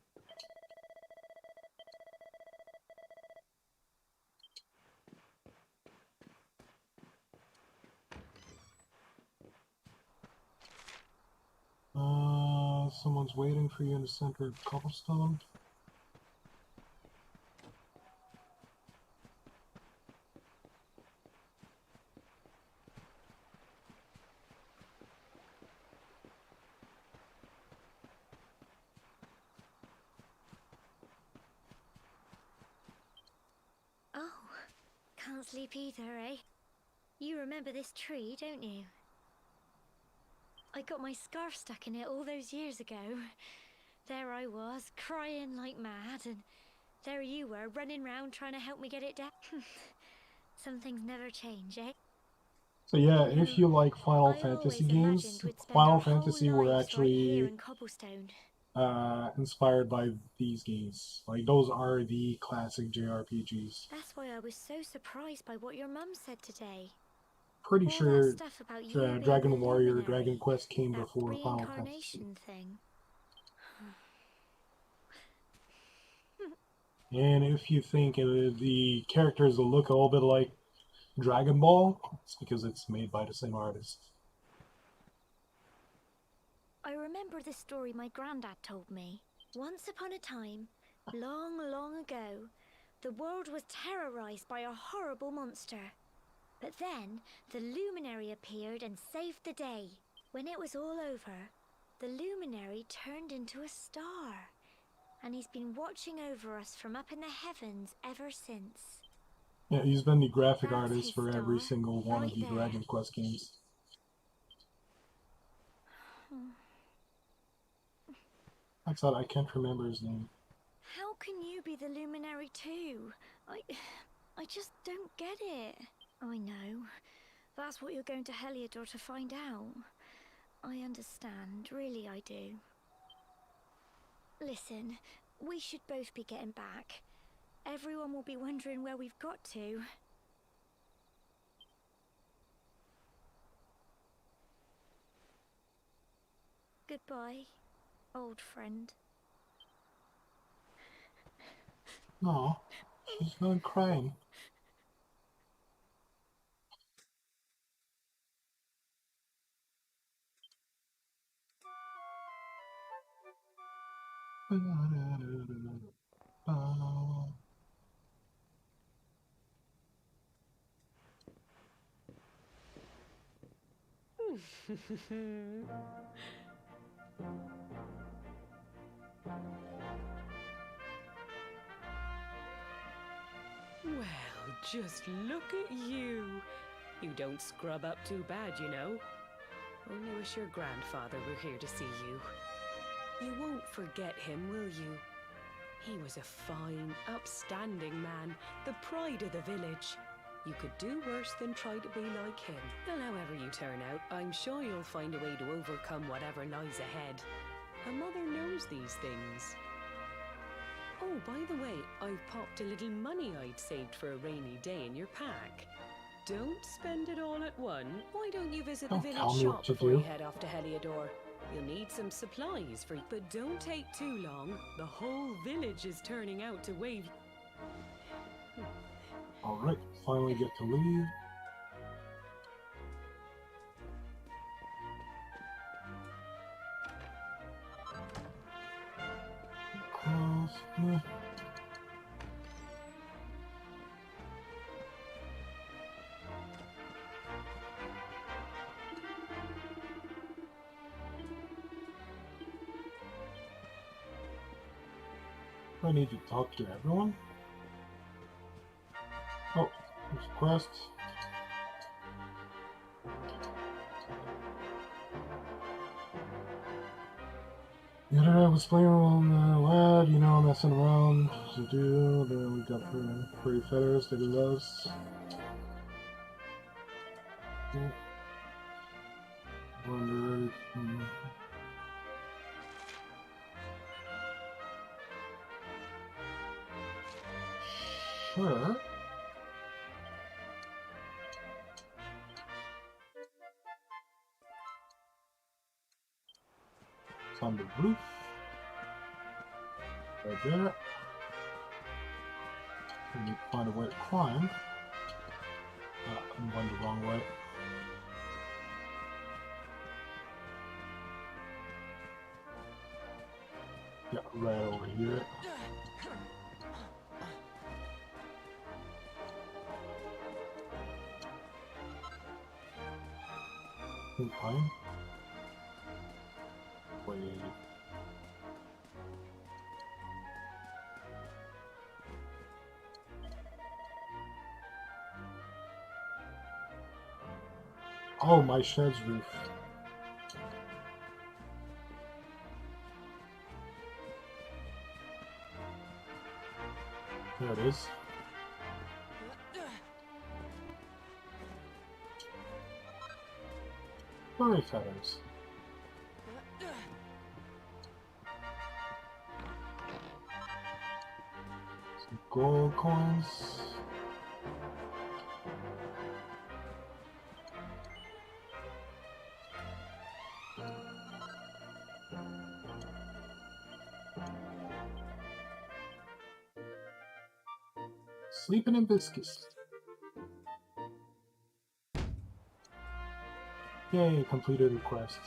Someone's waiting for you in the center of Cobblestone. Oh, can't sleep either, eh? You remember this tree, don't you? I got my scarf stuck in it all those years ago. There I was, crying like mad, and there you were, running round trying to help me get it down. Some things never change, eh? So yeah, if you like Final I Fantasy always games, imagined we'd spend Final our whole Fantasy were lives right here actually in Cobblestone. inspired by these games. Like, those are the classic JRPGs. That's why I was so surprised by what your mum said today. Pretty All sure that stuff about you being Dragon the Warrior, luminary, Dragon Quest came that before Final Fantasy. reincarnation thing. And if you think the characters will look a little bit like Dragon Ball, it's because it's made by the same artist. I remember this story my granddad told me. Once upon a time, long, long ago, the world was terrorized by a horrible monster. But then, the Luminary appeared and saved the day. When it was all over, the Luminary turned into a star. And he's been watching over us from up in the heavens ever since. Yeah, he's been the graphic That's artist his for every star, single one of right the there. Dragon Quest games. Like I said, I can't remember his name. How can you be the Luminary too? I just don't get it. I know. That's what you're going to Heliodor to find out. I understand, really I do. Listen, we should both be getting back. Everyone will be wondering where we've got to. Goodbye, old friend. No, she's not crying. Well, just look at you. You don't scrub up too bad, you know. Only wish your grandfather were here to see you. You won't forget him, will you? He was a fine, upstanding man, the pride of the village. You could do worse than try to be like him. Well, however you turn out, I'm sure you'll find a way to overcome whatever lies ahead. A mother knows these things. Oh, by the way, I've popped a little money I'd saved for a rainy day in your pack. Don't spend it all at one. Why don't you visit the Don't village tell me shop what to before do. you head off to Heliodor? You'll need some supplies for you. But don't take too long. The whole village is turning out to wave. Alright, finally get to leave. Cross. I need to talk to everyone. Oh, there's quests. The other day I was playing on the lad, you know, messing around to do. Then we got her pretty feathers that he loves. Wonder. Sure. It's on the roof. Right there. We need to find a way to climb. I'm going the wrong way. Yeah, right over here. Climb. Wait. Oh, my shed's roof. There it is. Furry feathers. Some gold coins. Sleeping in biscuits. Yay, completed a quest.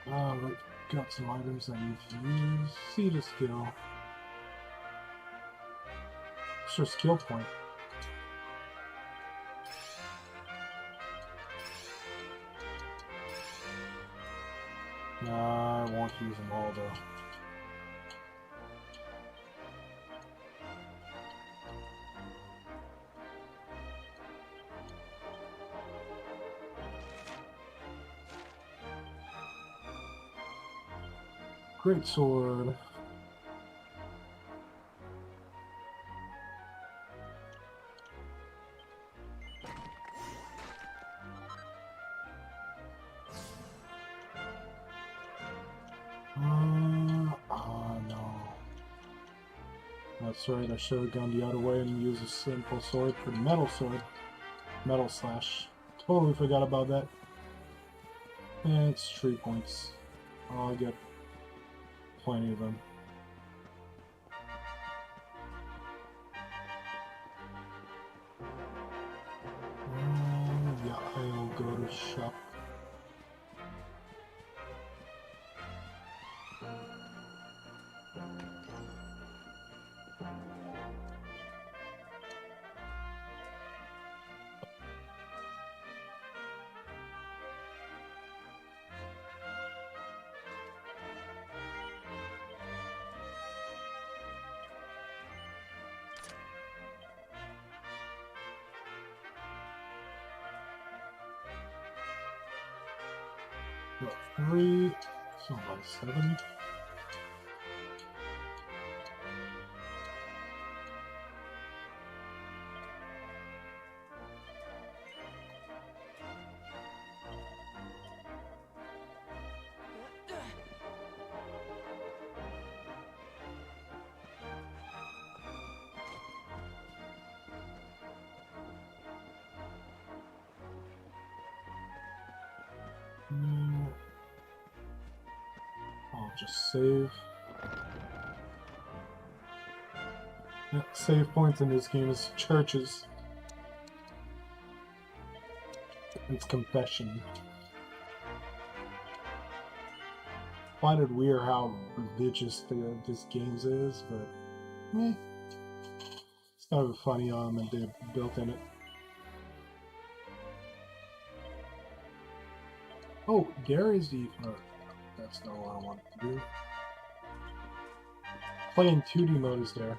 Alright, got some items I need to use. See the skill. What's your skill point? Nah, I won't use them all though. Great sword. Oh no. That's That's right, I should have gone the other way and used a simple sword for the metal sword. Metal slash. Totally forgot about that. And it's 3 points. I'll get plenty of them. Yeah, I'll go to shop. Got 3, so about 7. I'll just save. Yeah, save points in this game is churches. It's confession. Find it weird how religious this game is, but it's kind of a funny element they built in it. Oh, Gary's the. That's not what I wanted to do. Playing 2D mode is there.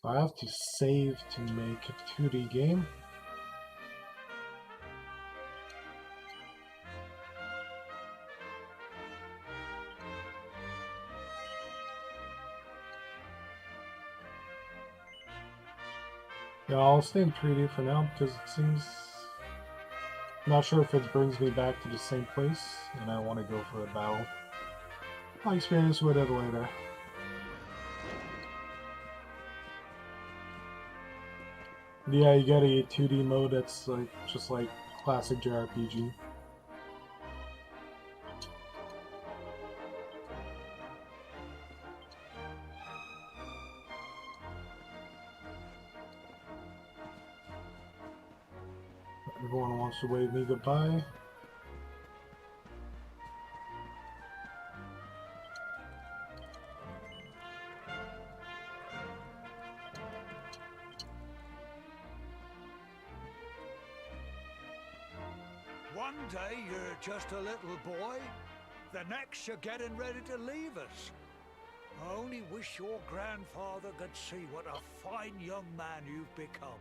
I have to save to make a 2D game. Yeah, I'll stay in 3D for now because it seems... I'm not sure if it brings me back to the same place and I want to go for a battle. I'll experience with it later. Yeah, you got a 2D mode that's like just like classic JRPG. Everyone wants to wave me goodbye. One day you're just a little boy, the next you're getting ready to leave us. I only wish your grandfather could see what a fine young man you've become.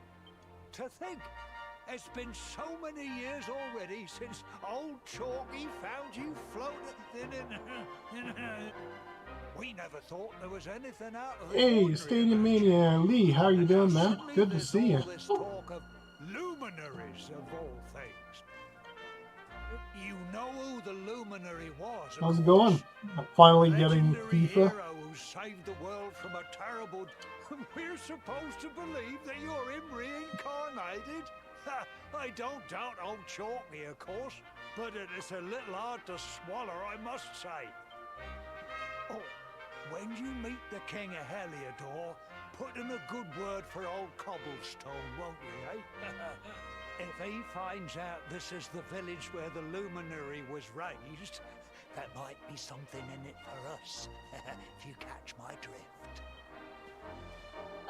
To think, it's been so many years already since old Chalky found you floating in... We never thought there was anything out of the Hey, ordinary Stadia about Mania you. Lee, how you And doing, now man? suddenly Good to there's see you. all this talk of luminaries of all things. You know who the luminary was, of How's it course. going? I'm finally getting Legendary FIFA. hero who saved the world from a terrible... We're supposed to believe that you're him reincarnated? I don't doubt old Chalky, of course, but it is a little hard to swallow, I must say. Oh, when you meet the King of Heliodor, put in a good word for old Cobblestone, won't you, eh? If he finds out this is the village where the luminary was raised, that might be something in it for us, if you catch my drift.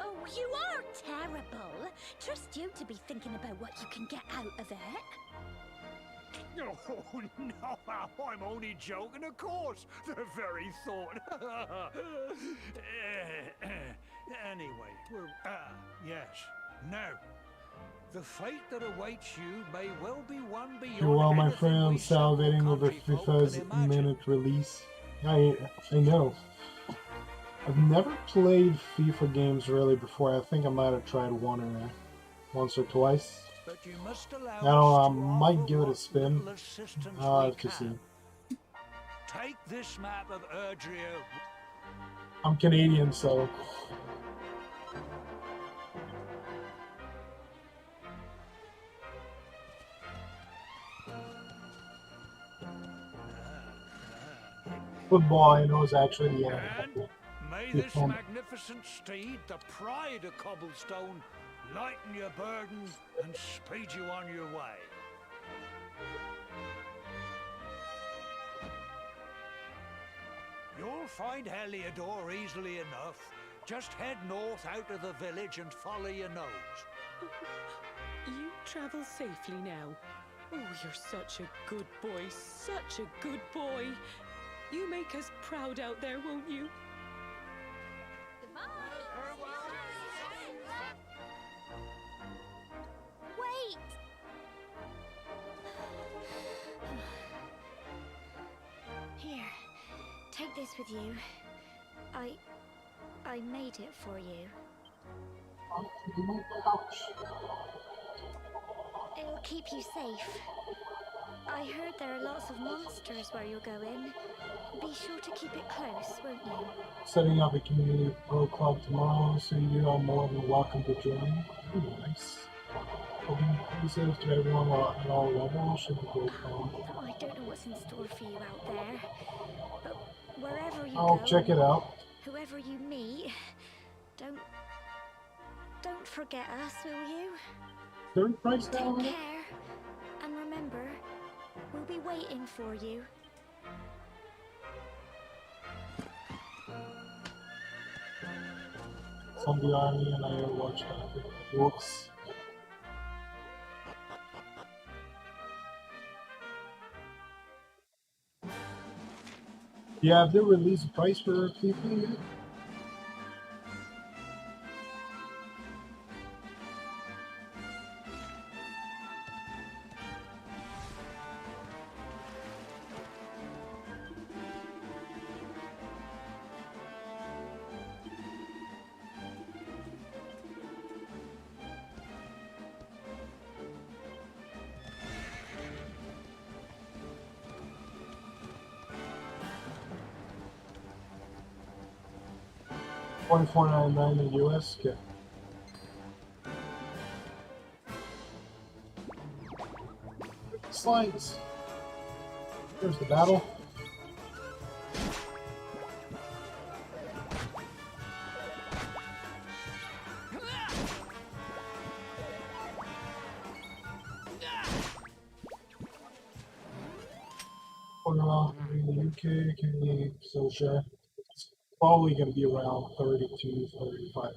Oh, you are terrible. Trust you to be thinking about what you can get out of it. Oh, no, I'm only joking, of course. The very thought. Anyway, we're... yes. Now, the fate that awaits you may well be one beyond You are my anything friend, we simple salivating over country folk FIFA's can imagine. minute release. I know. I've never played FIFA games really before. I think I might have tried once or twice. But you must allow I don't know, I us to might offer give it a what spin. little assistance I'll we have to can. see. Take this map of Erdrea. I'm Canadian, so football I know is actually And may the this fun. magnificent steed, the pride of Cobblestone, lighten your burden and speed you on your way. You'll find Heliodor easily enough. Just head north out of the village and follow your nose. You travel safely now. Oh, you're such a good boy, such a good boy. You make us proud out there, won't you? Wait! Here, take this with you. I made it for you. It'll keep you safe. I heard there are lots of monsters where you're going. Be sure to keep it close, won't you? Setting up a community pro club tomorrow, so you are more than welcome to join. Ooh, nice. Open inclusive to everyone at all levels. Should be great fun. I don't know what's in store for you out there, but wherever you I'll go, check it out. whoever you meet, don't forget us, will you? Third price Take down. care, and remember, we'll be waiting for you. Zombie Army and I watched that. Whoops. Yeah, have they released a price for FIFA yet? $24.99 in the US. Okay. Slides. Here's the battle. In the UK, can you still share? It's probably going to be around 32, 35.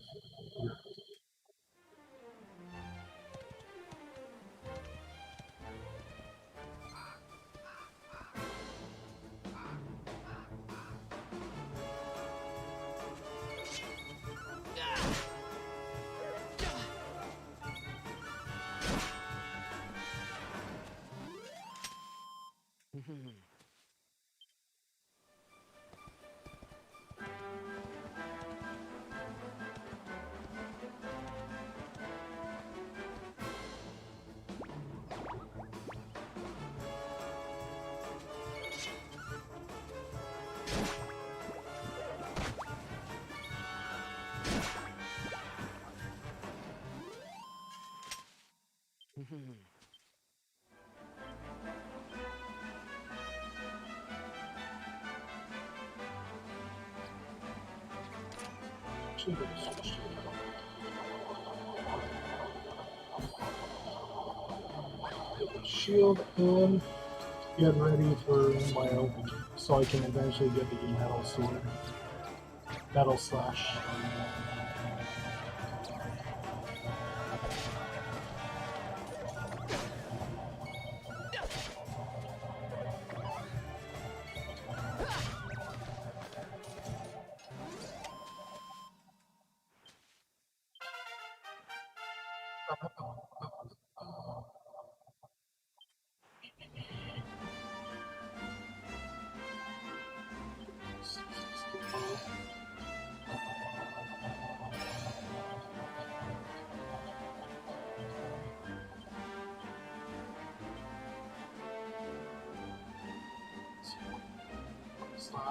Shield and get ready for my open, so I can eventually get the metal sword, metal slash.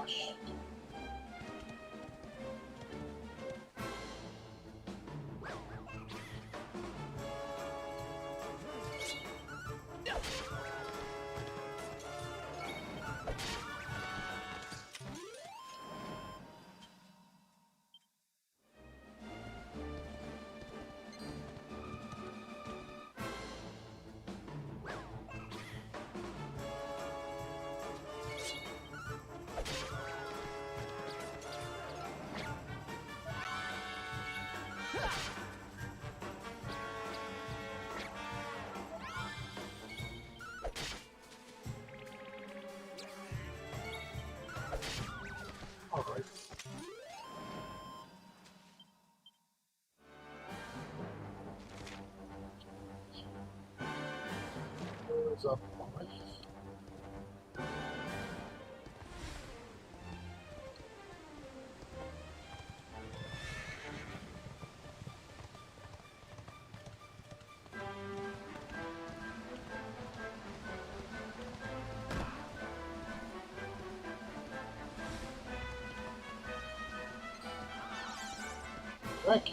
gosh. Alright. What's up? Rick.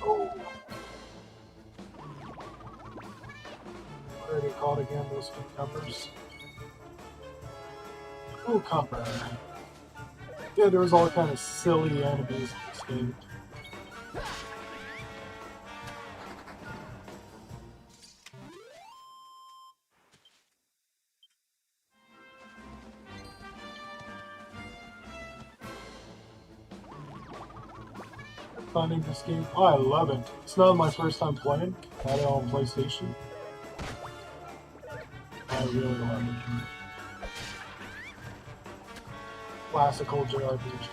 Oh. What are they called again, those cucumbers? Cucumber. Yeah, there was all kind of silly enemies in this game. Finding this game. Oh, I love it. It's not my first time playing. I had it on PlayStation. I really love it. Classical JRPG.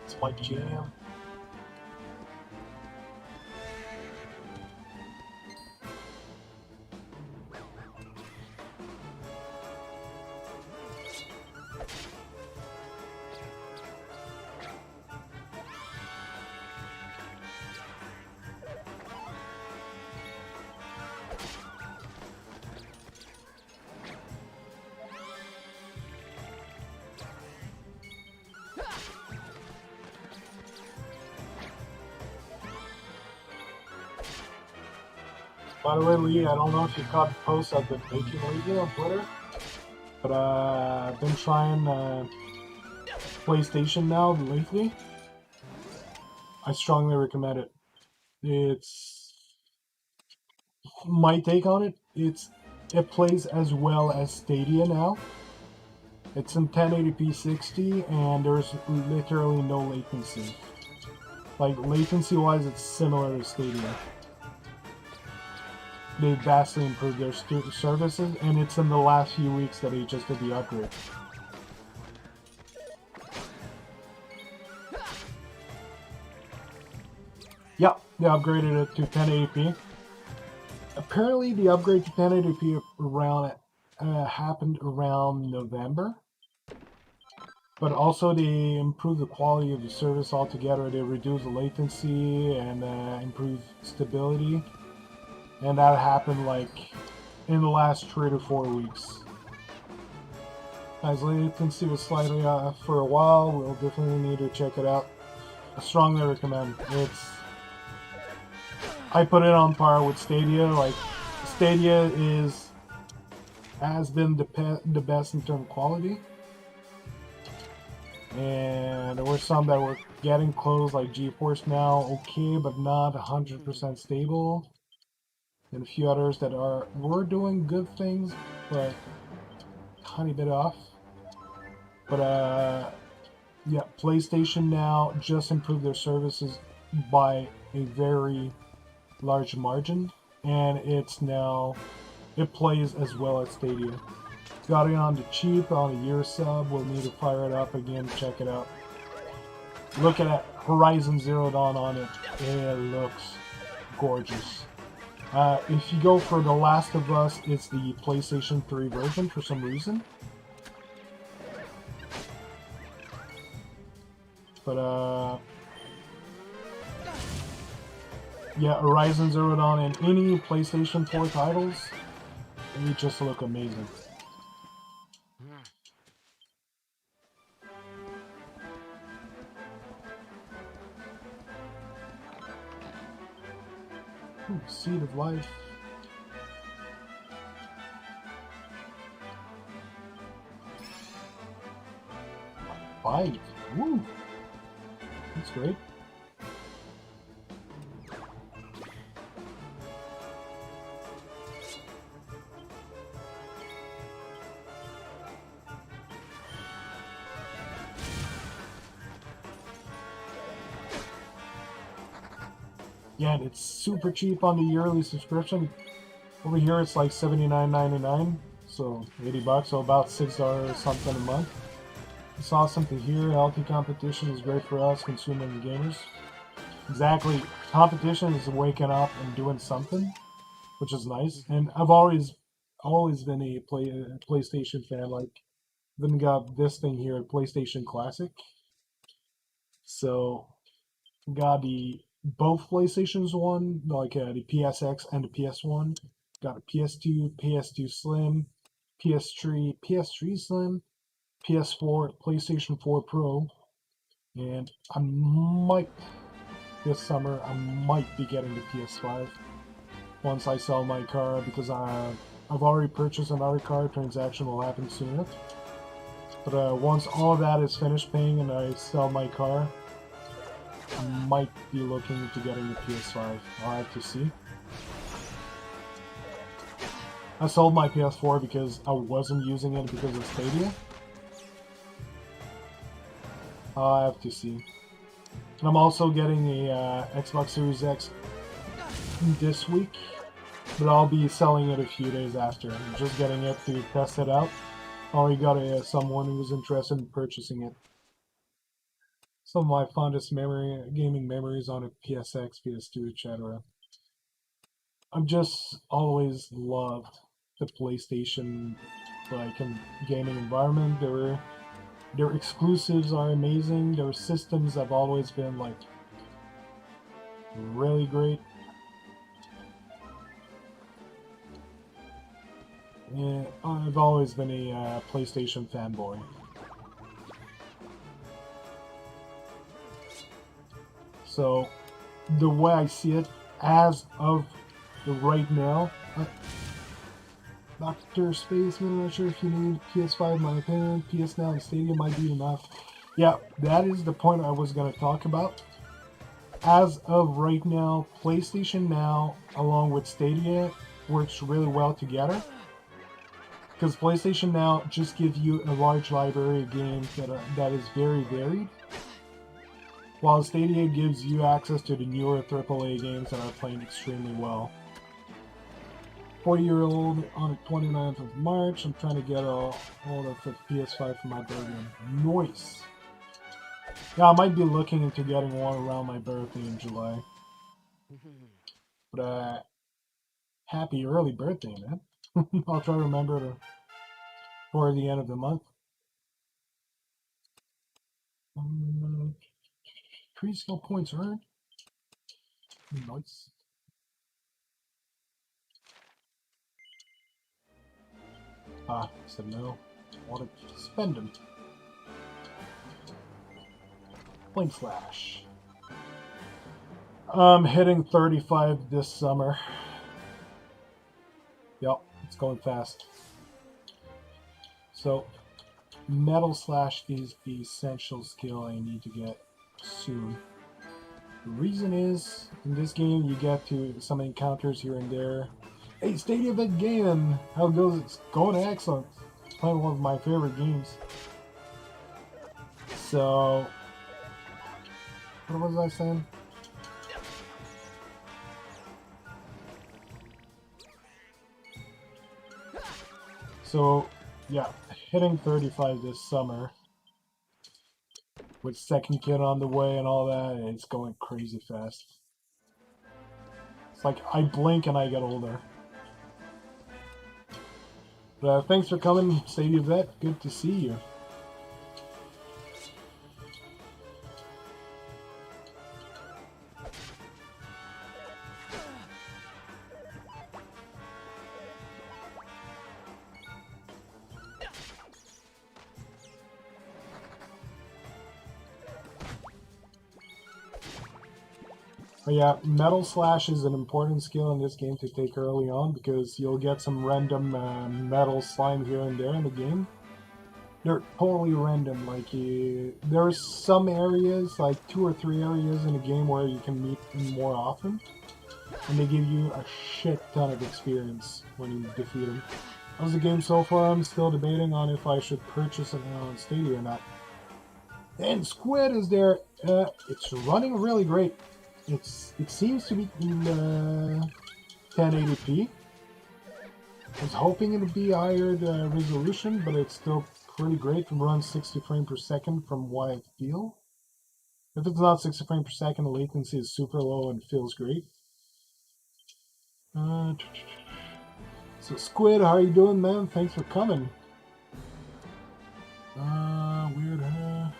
It's my jam. By the way, Lee, I don't know if you caught the post I've been making lately on Twitter, but I've been trying PlayStation now lately. I strongly recommend it. It's my take on it. It plays as well as Stadia now. It's in 1080p 60, and there's literally no latency. Like, latency-wise, it's similar to Stadia. They vastly improved their services, and it's in the last few weeks that they just did the upgrade. Yeah, they upgraded it to 1080p. Apparently, the upgrade to 1080p happened around November. But also, they improved the quality of the service altogether. They reduced the latency and improved stability. And that happened like in the last 3 to 4 weeks. As latency was slightly off for a while, we'll definitely need to check it out. I strongly recommend. I put it on par with Stadia. Like, Stadia has been the best in terms of quality. And there were some that were getting close, like GeForce Now, okay, but not 100% stable. And a few others that were doing good things, but tiny bit off. But yeah, PlayStation Now just improved their services by a very large margin, and it plays as well as Stadia. Got it on the cheap, on a year sub. We'll need to fire it up again, check it out. Look at that Horizon Zero Dawn on it. It looks gorgeous. If you go for The Last of Us, it's the PlayStation 3 version for some reason. But, yeah, Horizon Zero Dawn and any PlayStation 4 titles, they just look amazing. Ooh, Seed of Life. Five. Woo! That's great. Yeah, and it's super cheap on the yearly subscription. Over here it's like $79.99, so 80 bucks, so about $6 something a month. It's awesome to hear. Healthy competition is great for us, consumers and gamers. Exactly, competition is waking up and doing something, which is nice. And I've always been a PlayStation fan. Like, then got this thing here, PlayStation Classic. So got the both PlayStations one, like the PSX and the PS1. Got a PS2, PS2 Slim, PS3 Slim, PS4, PlayStation 4 Pro, and I might this summer I might be getting the PS5 once I sell my car, because I've already purchased another car. Transaction will happen soon. But once all of that is finished paying and I sell my car, I might be looking into getting the PS5. I'll have to see. I sold my PS4 because I wasn't using it because of Stadia. I'll have to see. And I'm also getting a Xbox Series X this week, but I'll be selling it a few days after. I'm just getting it to test it out. Already got someone who was interested in purchasing it. Some of my fondest gaming memories on a PSX, PS2, etc. I've just always loved the PlayStation gaming environment. Their exclusives are amazing. Their systems have always been really great. Yeah, I've always been a PlayStation fanboy. So, the way I see it, as of right now, DrSpaceman, I'm not sure if you need PS5, in my opinion. PS Now and Stadia might be enough. Yeah, that is the point I was going to talk about. As of right now, PlayStation Now, along with Stadia, works really well together. Because PlayStation Now just gives you a large library of games that is very varied, while Stadia gives you access to the newer AAA games that are playing extremely well. 40-year-old on the 29th of March. I'm trying to get all of the PS5 for my birthday. Nice! Yeah, I might be looking into getting one around my birthday in July. But, happy early birthday, man. I'll try to remember for the end of the month. Skill points earned. Nice. Said no. Want to spend them. Flame Slash. I'm hitting 35 this summer. Yep, it's going fast. So, Metal Slash is the essential skill I need to get soon. The reason is, in this game, you get to some encounters here and there. Hey, Stadia Big Game! How it goes? It's going excellent. It's playing one of my favorite games. So, what was I saying? So, yeah, hitting 35 this summer with second kid on the way and all that, it's going crazy fast. It's like I blink and I get older. But thanks for coming, Stadia Vet. Good to see you. But yeah, Metal Slash is an important skill in this game to take early on because you'll get some random metal slime here and there in the game. They're totally random. Like there's some areas, like 2 or 3 areas in a game where you can meet them more often, and they give you a shit ton of experience when you defeat them. How's the game so far? I'm still debating on if I should purchase it on Stadia or not. And Squid is there. It's running really great. It seems to be in 1080p. I was hoping it would be higher resolution, but it's still pretty great. It runs 60 frames per second from what I feel. If it's not 60 frames per second, the latency is super low and feels great. So Squid, how are you doing, man? Thanks for coming. Weird, huh?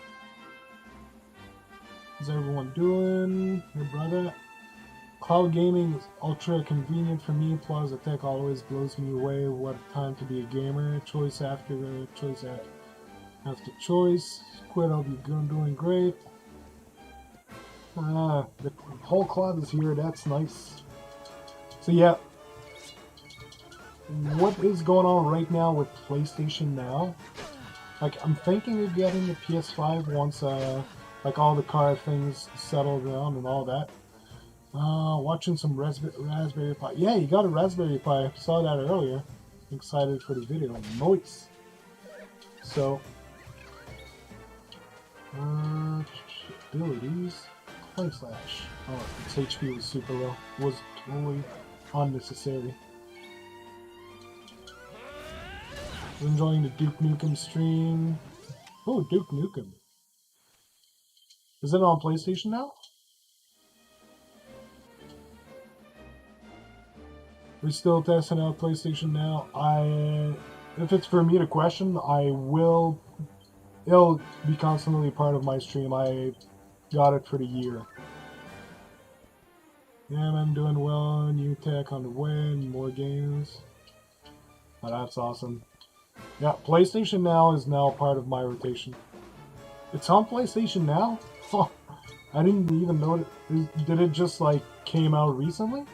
How's everyone doing? Hey, brother. Cloud gaming is ultra convenient for me, plus the tech always blows me away. What a time to be a gamer. Choice after choice after choice. Squid, hope you're doing great. The whole club is here, that's nice. So yeah, what is going on right now with PlayStation Now? Like, I'm thinking of getting the PS5 once like all the car things settle down and all that. Watching some Raspberry Pi. Yeah, you got a Raspberry Pi. I saw that earlier. I'm excited for the video. Nice. So, abilities. Flame Slash. Oh, its HP was super low. Was totally unnecessary. Was enjoying the Duke Nukem stream. Oh, Duke Nukem. Is it on PlayStation now? We're still testing out PlayStation Now. If it's for me to question, it'll be constantly part of my stream. I got it for the year. Yeah, I'm doing well. New tech on the way, and more games. Oh, that's awesome. Yeah, PlayStation Now is now part of my rotation. It's on PlayStation Now? Oh, I didn't even know it. Did it just like came out recently?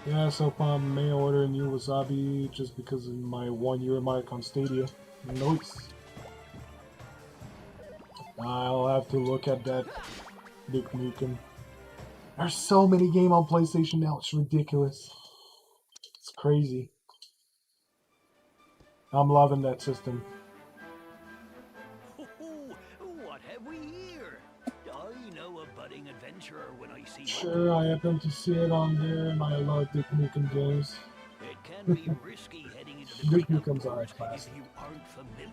Yeah, so I may order a new Wasabi just because of my 1-year mark on Stadia. Nice. I'll have to look at that Duke Nukem. There's so many games on PlayStation Now, it's ridiculous. It's crazy. I'm loving that system. What have we here? I know a budding adventurer when I see one. Sure, I happen to see it on there, and I love Duke Nukem games. It can be risky heading into the Duke great Nukem's outdoors alright classic. if you aren't familiar.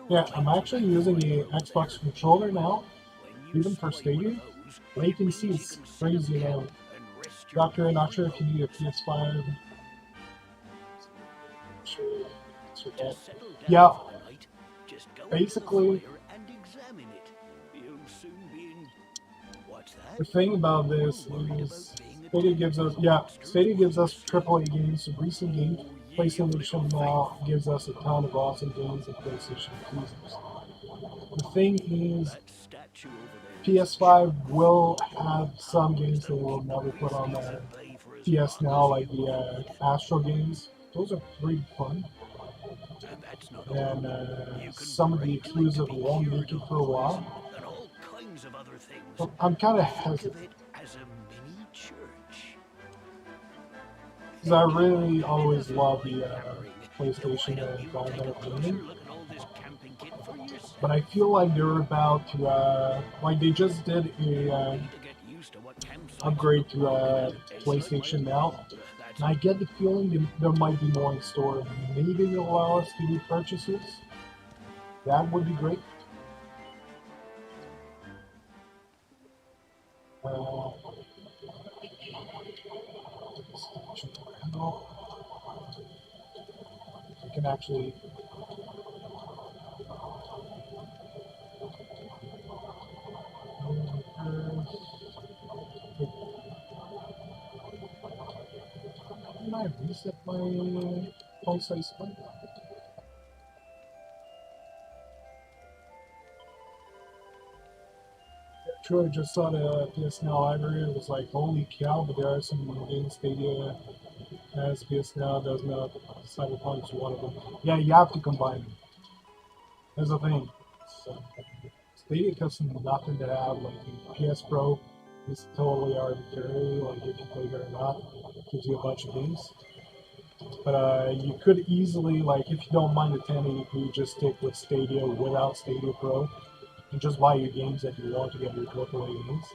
Yeah, I'm actually using the Xbox controller now, even for Stadia. Latency is crazy now. Doctor, not sure if you need a PS5. Sure, yeah, basically, the thing about this is Stadia gives us, Stadia gives us AAA games, recent games. PlayStation Now gives us a ton of awesome games that PlayStation pleases. The thing is, PS5 will have some games that will never put on the PS Now, like the Astro games. Those are pretty fun. And some of the exclusive won't make it for a while. But I'm kind of hesitant. Because I really always love the PlayStation environmental gaming. But I feel like they're about to, like they just did a upgrade to PlayStation Now. And I get the feeling there might be more in store. Maybe they'll allow us to do purchases. That would be great. We can actually. Can I reset my font size? True, I just saw the PS Now library. It was like, holy cow, but there are some games Stadia has. PS Now does not. Cyberpunk's one of them. Yeah, you have to combine them. That's the thing. So, Stadia costs nothing to have. Like, PS Pro is totally arbitrary. Like, if you play it or not, it gives you a bunch of games. But you could easily, like, if you don't mind the 1080p, just stick with Stadia without Stadia Pro. And just buy your games that you want to get your AAA games.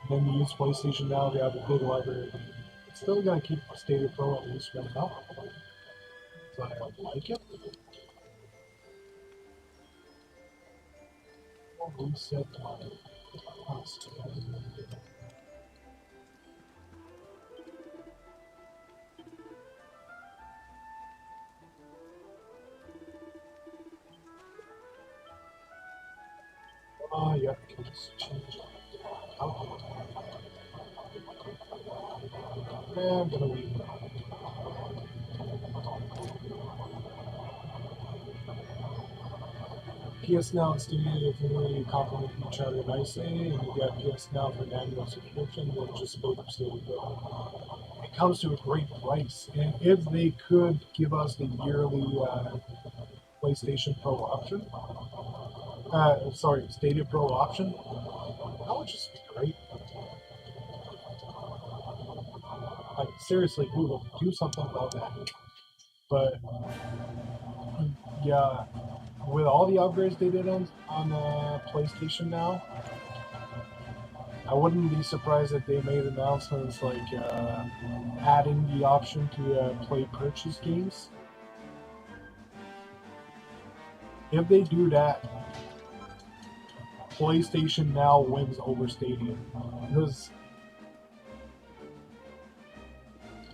And then you use PlayStation Now to have a big library. It's still gonna keep Stadia Pro at least running up. So I like it. I'll reset my cost. Yeah, I can just change it. I'm gonna leave it. PS Now and Stadia really complement each other nicely, and you get PS Now for an annual subscription, then just both of Stadia Pro. It comes to a great price, and if they could give us the yearly PlayStation Pro option, Stadia Pro option, that would just be great. Like, seriously, Google, do something about that. But, yeah, with all the upgrades they did on PlayStation Now, I wouldn't be surprised if they made announcements like adding the option to play purchase games. If they do that, PlayStation Now wins over Stadia. Because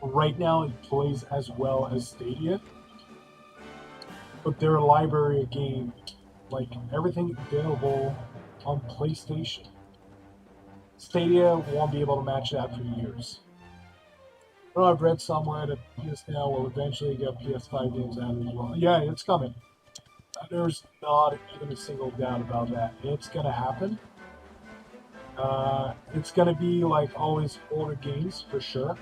right now it plays as well as Stadia, but their library of games, like everything available on PlayStation, Stadia won't be able to match that for years. I know I've read somewhere that PS Now will eventually get PS5 games out as well. Yeah, it's coming. There's not even a single doubt about that. It's gonna happen. It's gonna be like always older games for sure.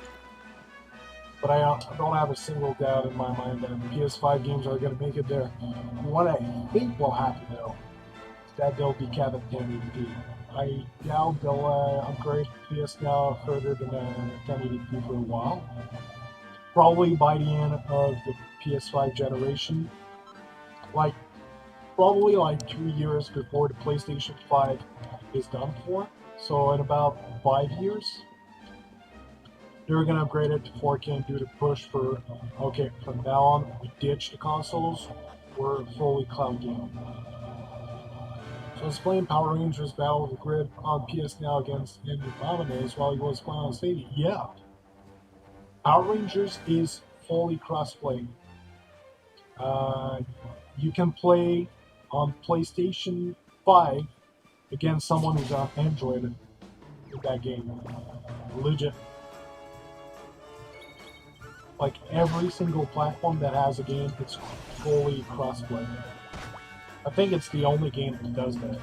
But I don't have a single doubt in my mind that PS5 games are gonna make it there. What I think will happen though is that they'll be capped at 1080p. I doubt they'll upgrade PS Now further than 1080p for a while. Probably by the end of the PS5 generation. Like, probably like 2 years before the PlayStation 5 is done for. So in about 5 years, they're gonna upgrade it to 4K and do the push for, okay, from now on, we ditch the consoles, we're fully cloud gaming. So I was playing Power Rangers Battle of the Grid on PS Now against Andy Bominez while he was playing on Stadia. Yeah. Power Rangers is fully cross-play. You can play on PlayStation 5 against someone who's on Android in that game. Legit. Like every single platform that has a game, it's fully cross-play. I think it's the only game that does that.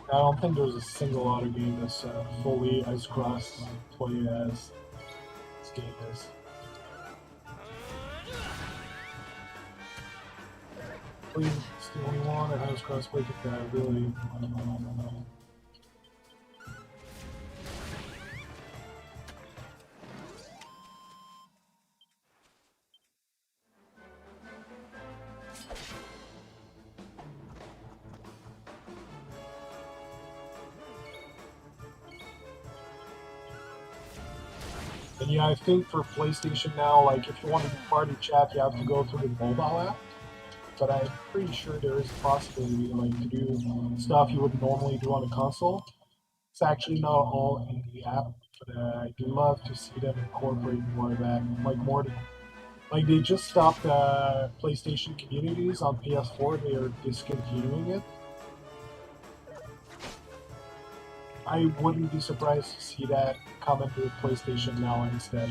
I don't think there's a single other game that's fully as cross-play as this game is. Basically, it's the only one that has crossplay compatibility. And yeah, I think for PlayStation now, like if you want to do party chat, you have to go through the mobile app. But I'm pretty sure there is a possibility like to do stuff you would normally do on a console. It's actually not all in the app, but I'd love to see them incorporate more of that. Like they just stopped PlayStation communities on PS4. They are discontinuing it. I wouldn't be surprised to see that come into PlayStation Now instead.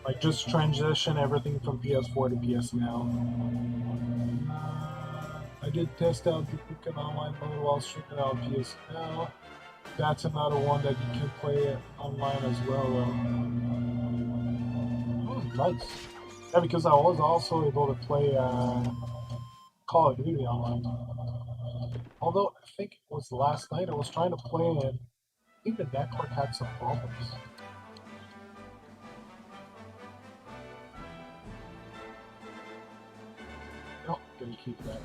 Like just transition everything from PS4 to PS Now. I did test out the Phuket Online mode while streaming on PS Now. That's another one that you can play online as well. Oh, nice. Yeah, because I was also able to play Call of Duty online. Although I think it was last night I was trying to play and I think the network had some problems. Oh, gonna keep that.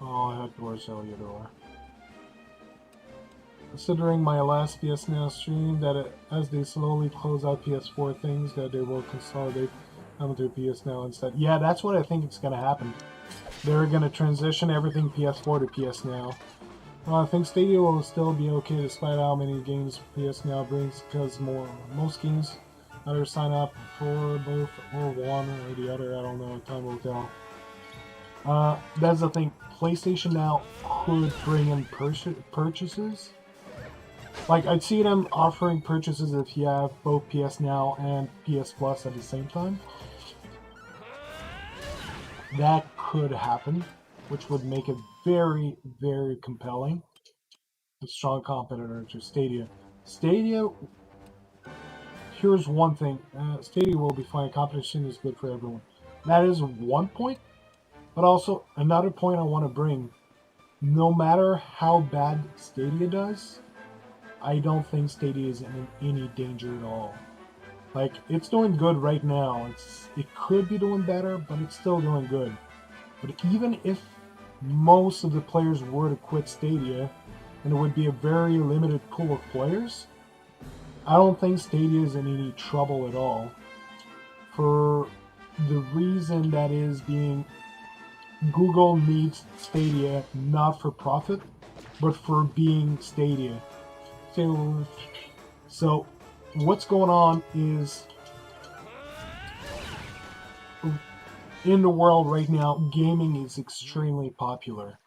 Oh, I had doors cellular. Considering my last PS Now stream, as they slowly close out PS4 things, that they will consolidate onto PS Now instead. Yeah, that's what I think is going to happen. They're going to transition everything PS4 to PS Now. Well, I think Stadia will still be okay despite how many games PS Now brings, because most games either sign up for both or one or the other. I don't know. Time will tell. That's the thing. PlayStation Now could bring in purchases. Like, I'd see them offering purchases if you have both PS Now and PS Plus at the same time. That could happen, which would make it very, very compelling. A strong competitor to Stadia. Stadia, here's one thing. Stadia will be fine. Competition is good for everyone. That is one point. But also, another point I want to bring. No matter how bad Stadia does, I don't think Stadia is in any danger at all. Like, it's doing good right now. It could be doing better, but it's still doing good. But even if most of the players were to quit Stadia, and it would be a very limited pool of players, I don't think Stadia is in any trouble at all. For the reason that is being Google needs Stadia not for profit, but for being Stadia. So what's going on is in the world right now, gaming is extremely popular.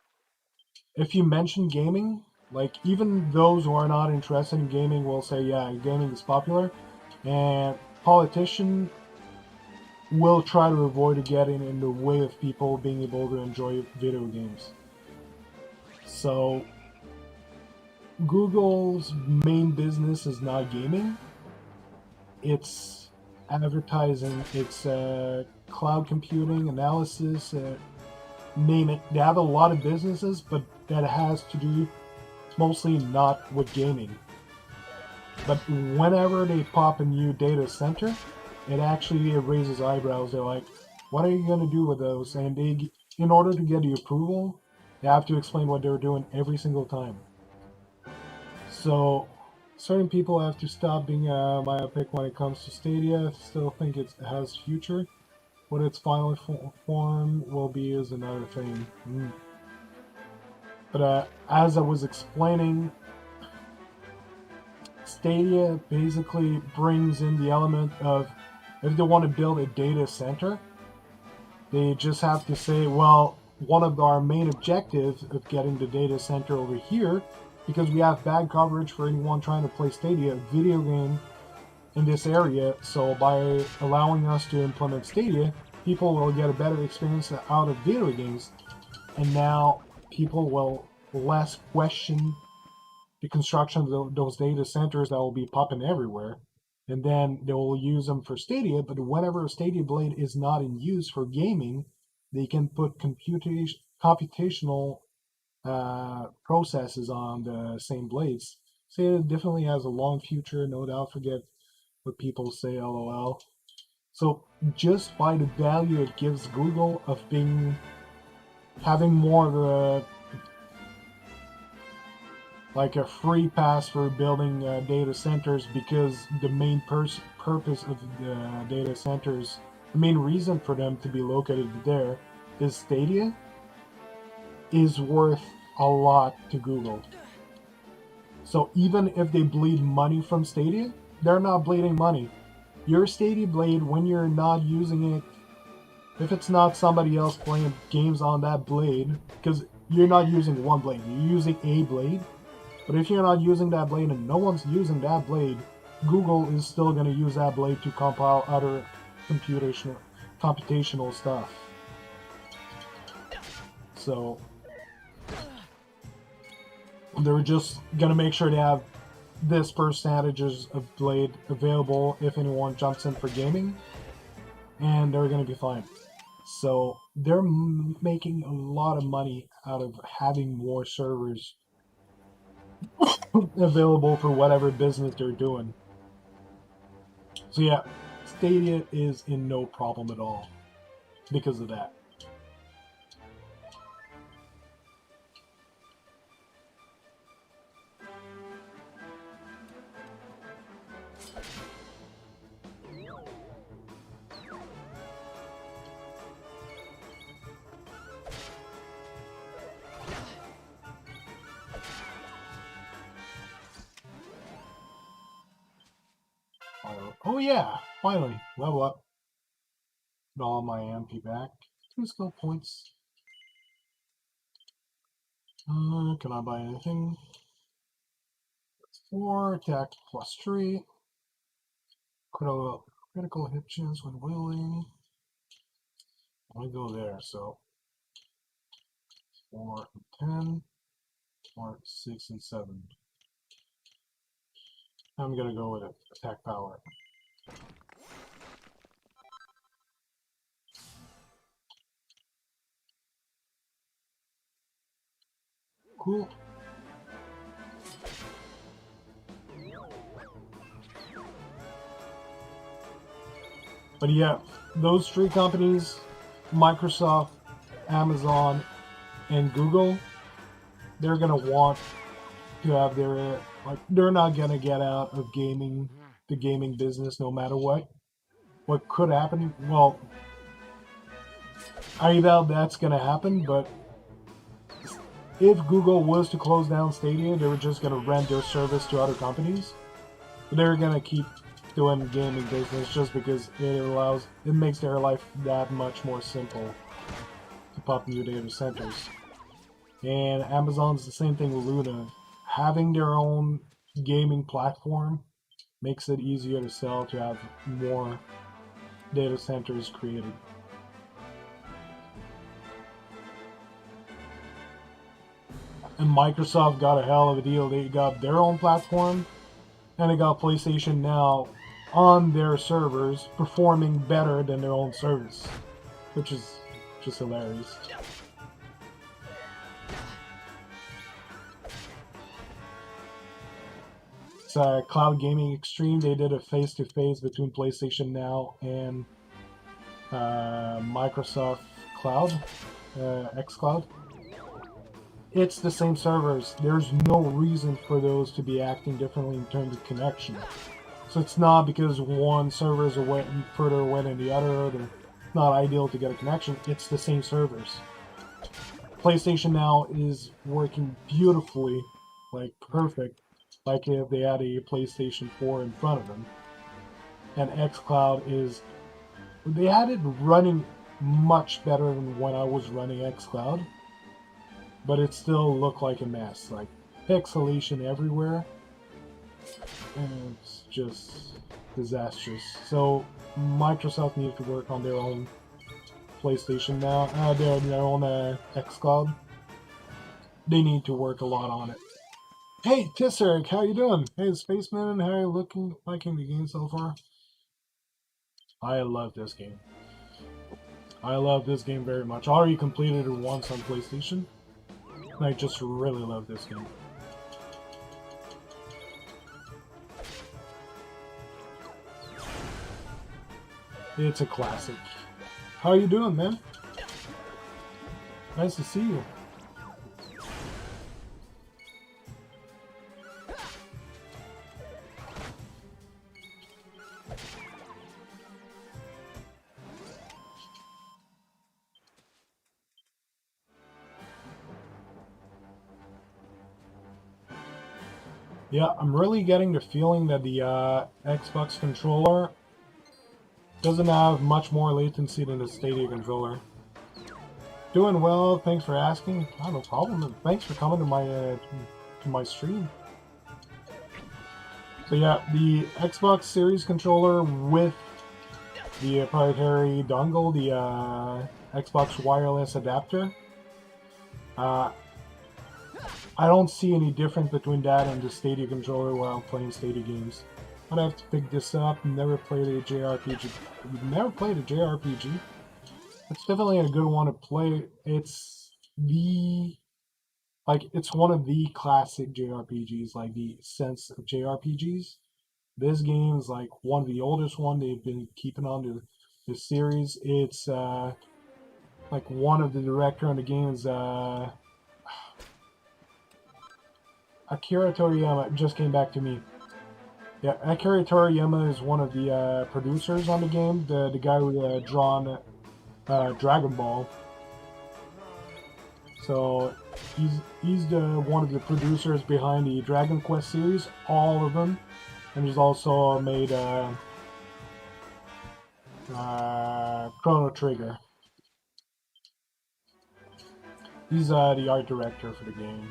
If you mention gaming, like even those who are not interested in gaming will say, yeah, gaming is popular, and politicians will try to avoid getting in the way of people being able to enjoy video games. So Google's main business is not gaming. It's advertising, it's cloud computing, analysis, name it. They have a lot of businesses, but that has to do mostly not with gaming. But whenever they pop a new data center, it actually raises eyebrows. They're like, what are you going to do with those? And in order to get the approval, they have to explain what they're doing every single time. So certain people have to stop being myopic when it comes to Stadia. Still think it has future. What its final form will be is another thing. But as I was explaining, Stadia basically brings in the element of if they want to build a data center, they just have to say, well, one of our main objectives of getting the data center over here because we have bad coverage for anyone trying to play Stadia, a video game in this area. So by allowing us to implement Stadia, people will get a better experience out of video games, and now people will less question the construction of those data centers that will be popping everywhere, and then they will use them for Stadia. But whenever a Stadia blade is not in use for gaming, they can put computational processes on the same blades. So it definitely has a long future, no doubt. Forget what people say, lol. So just by the value it gives Google of having more of a like a free pass for building data centers, because the main purpose of the data centers, the main reason for them to be located there is Stadia, is worth a lot to Google. So even if they bleed money from Stadia, they're not bleeding money. Your Stadia blade, when you're not using it, if it's not somebody else playing games on that blade, because you're not using one blade, you're using a blade. But if you're not using that blade and no one's using that blade, Google is still going to use that blade to compile other computational stuff. So they're just going to make sure they have this percentages of blade available if anyone jumps in for gaming, and they're going to be fine. So they're making a lot of money out of having more servers available for whatever business they're doing. So yeah, Stadia is in no problem at all because of that. Oh yeah, finally, level up. Get all my MP back. 2 skill points. Can I buy anything? 4, attack +3. Critical hit chance when wheeling. I go there, so 4 and 10, or 6 and 7. I'm gonna go with it. Attack power. Cool. But yeah, those 3 companies, Microsoft, Amazon, and Google, they're gonna want to have their, like, they're not gonna get out of the gaming business no matter what. What could happen? Well, I doubt that's gonna happen, but if Google was to close down Stadia, they were just gonna rent their service to other companies. But they're gonna keep doing gaming business just because it makes their life that much more simple to pop new data centers. And Amazon's the same thing with Luna. Having their own gaming platform makes it easier to sell, to have more data centers created. And Microsoft got a hell of a deal. They got their own platform, and they got PlayStation Now on their servers performing better than their own service, which is just hilarious. It's Cloud Gaming Extreme. They did a face-to-face between PlayStation Now and Microsoft Cloud, xCloud. It's the same servers. There's no reason for those to be acting differently in terms of connection. So it's not because one server is further away than the other, they're not ideal to get a connection. It's the same servers. PlayStation Now is working beautifully, like perfect, like if they had a PlayStation 4 in front of them. And xCloud they had it running much better than when I was running xCloud, but it still looked like a mess. Like, pixelation everywhere, and it's just disastrous. So Microsoft needs to work on their own PlayStation now, their own xCloud. They need to work a lot on it. Hey, Tisseric, how you doing? Hey, Spaceman, how you liking the game so far? I love this game. I love this game very much. I already completed it once on PlayStation. I just really love this game. It's a classic. How you doing, man? Nice to see you. Yeah, I'm really getting the feeling that the Xbox controller doesn't have much more latency than the Stadia controller. Doing well, thanks for asking. Oh, no problem, and thanks for coming to my stream. So yeah, the Xbox Series controller with the proprietary dongle, the Xbox wireless adapter, I don't see any difference between that and the Stadia controller while playing Stadia games. I'd have to pick this up. Never played a JRPG. Never played a JRPG. It's definitely a good one to play. It's it's one of the classic JRPGs, like the sense of JRPGs. This game is like one of the oldest one they've been keeping on the series. It's like one of the director on the game is Akira Toriyama. Just came back to me. Yeah, Akira Toriyama is one of the producers on the game. The guy who drawn Dragon Ball. So he's one of the producers behind the Dragon Quest series, all of them, and he's also made Chrono Trigger. He's the art director for the game.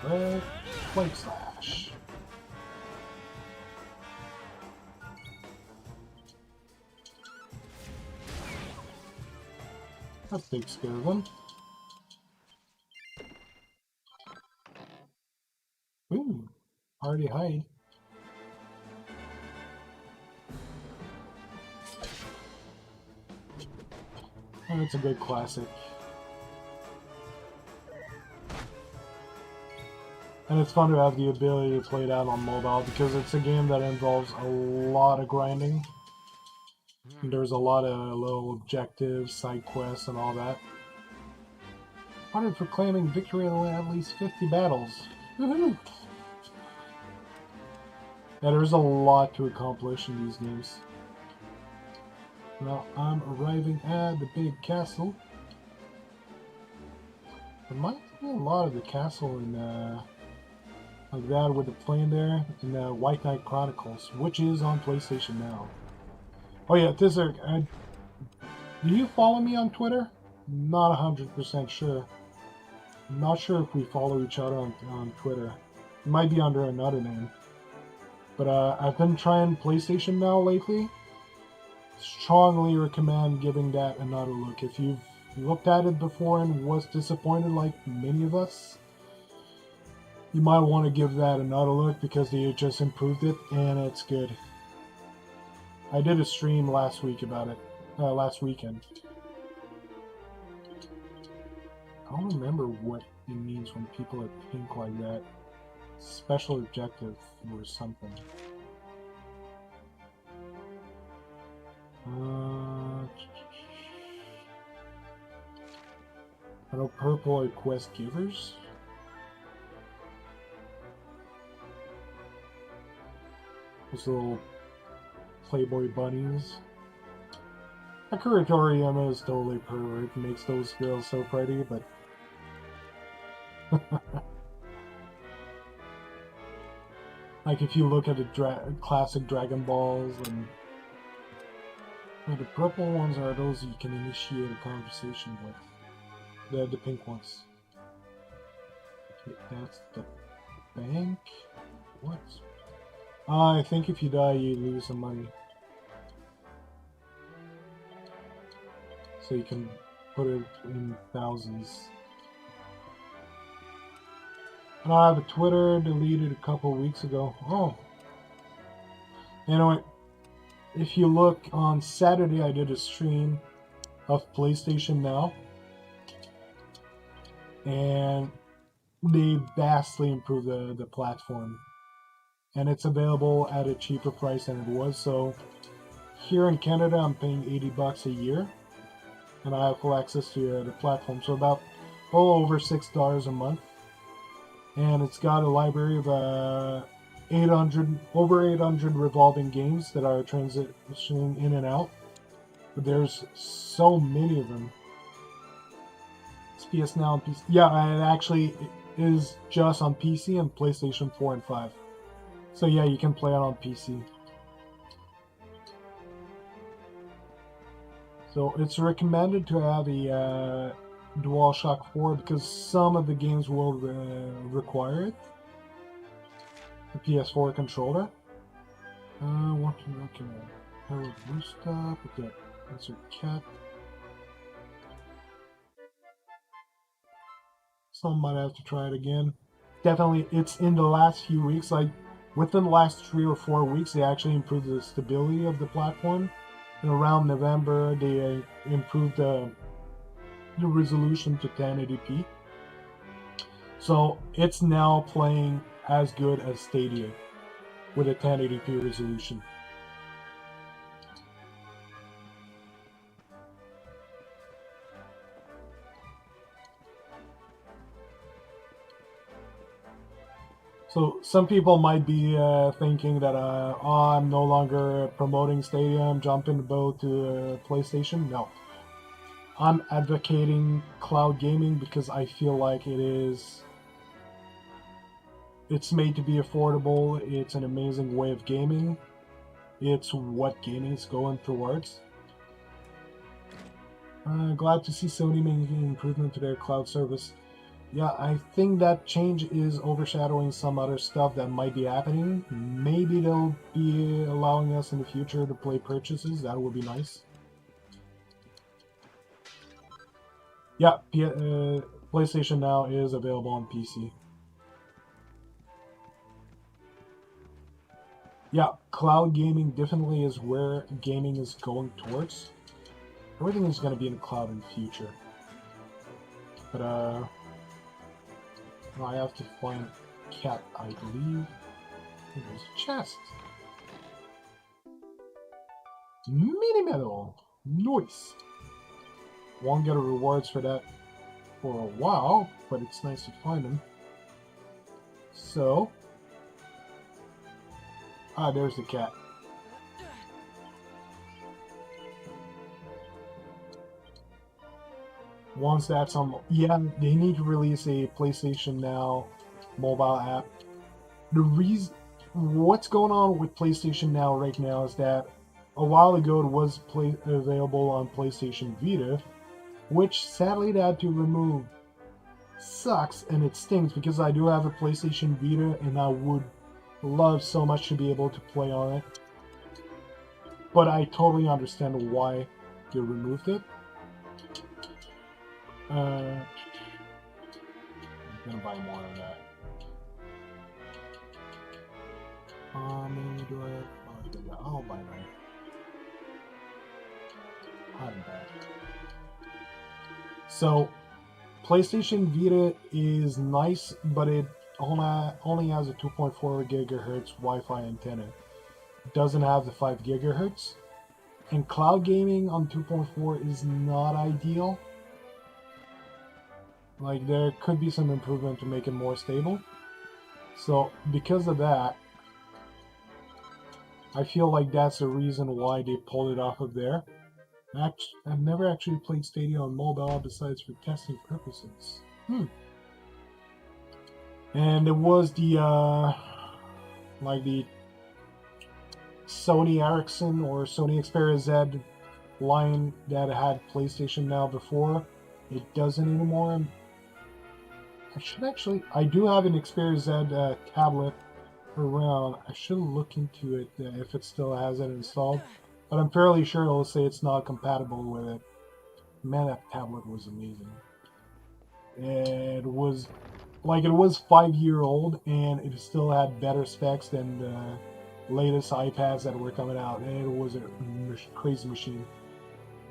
Red Flame Slash. That's a big scary one. Ooh, already hide. Oh, that's a good classic. And it's fun to have the ability to play it out on mobile because it's a game that involves a lot of grinding. And there's a lot of little objectives, side quests, and all that. Honored for claiming victory in at least 50 battles. Woohoo! Yeah, there's a lot to accomplish in these games. Well, I'm arriving at the big castle. Reminds me a lot of the castle in like that with the plane there in White Knight Chronicles, which is on PlayStation now. Oh yeah, Tizzer, do you follow me on Twitter? Not 100% sure. I'm not sure if we follow each other on Twitter. It might be under another name. But I've been trying PlayStation Now lately. Strongly recommend giving that another look. If you've looked at it before and was disappointed like many of us, you might want to give that another look because they just improved it and it's good. I did a stream last week about it, last weekend. I don't remember what it means when people are pink like that. Special objective or something. I know purple are quest givers. Those little Playboy bunnies. Akira Toriyama is totally pervert, makes those girls so pretty, but Like if you look at the classic Dragon Balls, and the purple ones are those you can initiate a conversation with. The pink ones. Okay, that's the bank. What? I think if you die, you lose some money. So you can put it in thousands. And I have a Twitter deleted a couple weeks ago. Oh. Anyway, if you look on Saturday, I did a stream of PlayStation Now. And they vastly improved the platform. And it's available at a cheaper price than it was. So here in Canada, I'm paying $80 a year. And I have full access to the platform. So about over $6 a month. And it's got a library of over 800 revolving games that are transitioning in and out. But there's so many of them. It's PS Now and PC. Yeah, it actually is just on PC and PlayStation 4 and 5. So yeah, you can play it on PC. So it's recommended to have a DualShock 4 because some of the games will require it. The PS4 controller. What to recommend? Harold Rooftop. Okay, that's your cat. Some might have to try it again. Definitely, it's in the last few weeks, like within the last 3 or 4 weeks, they actually improved the stability of the platform. And around November, they improved the resolution to 1080p. So it's now playing as good as Stadia with a 1080p resolution. So some people might be thinking that I'm no longer promoting Stadia, I'm jumping the boat to PlayStation. No. I'm advocating cloud gaming because I feel like it's made to be affordable. It's an amazing way of gaming. It's what gaming is going towards. Glad to see Sony making improvement to their cloud service. Yeah, I think that change is overshadowing some other stuff that might be happening. Maybe they'll be allowing us in the future to play purchases. That would be nice. Yeah, PlayStation Now is available on PC. Yeah, cloud gaming definitely is where gaming is going towards. Everything is going to be in the cloud in the future. But, I have to find cat, I believe. There's a chest. Mini medal. Nice. Won't get rewards for that for a while, but it's nice to find them. So, there's the cat. Once that's on, yeah, they need to release a PlayStation Now mobile app. The reason, what's going on with PlayStation Now right now is that a while ago it was available on PlayStation Vita, which sadly they had to remove. Sucks, and it stings because I do have a PlayStation Vita and I would love so much to be able to play on it. But I totally understand why they removed it. I'm gonna buy more of that. Do I? Oh, yeah, I'll buy that. I'm bad. So, PlayStation Vita is nice, but it only has a 2.4 gigahertz Wi-Fi antenna. It doesn't have the 5 gigahertz. And cloud gaming on 2.4 is not ideal. Like, there could be some improvement to make it more stable. So, because of that, I feel like that's the reason why they pulled it off of there. I've never actually played Stadia on mobile besides for testing purposes. And it was the like the Sony Ericsson or Sony Xperia Z line that had PlayStation Now before. It doesn't anymore. I do have an Xperia Z tablet around. I should look into it if it still has it installed. But I'm fairly sure it'll say it's not compatible with it. Man, that tablet was amazing. It was 5-year old, and it still had better specs than the latest iPads that were coming out. And it was a crazy machine.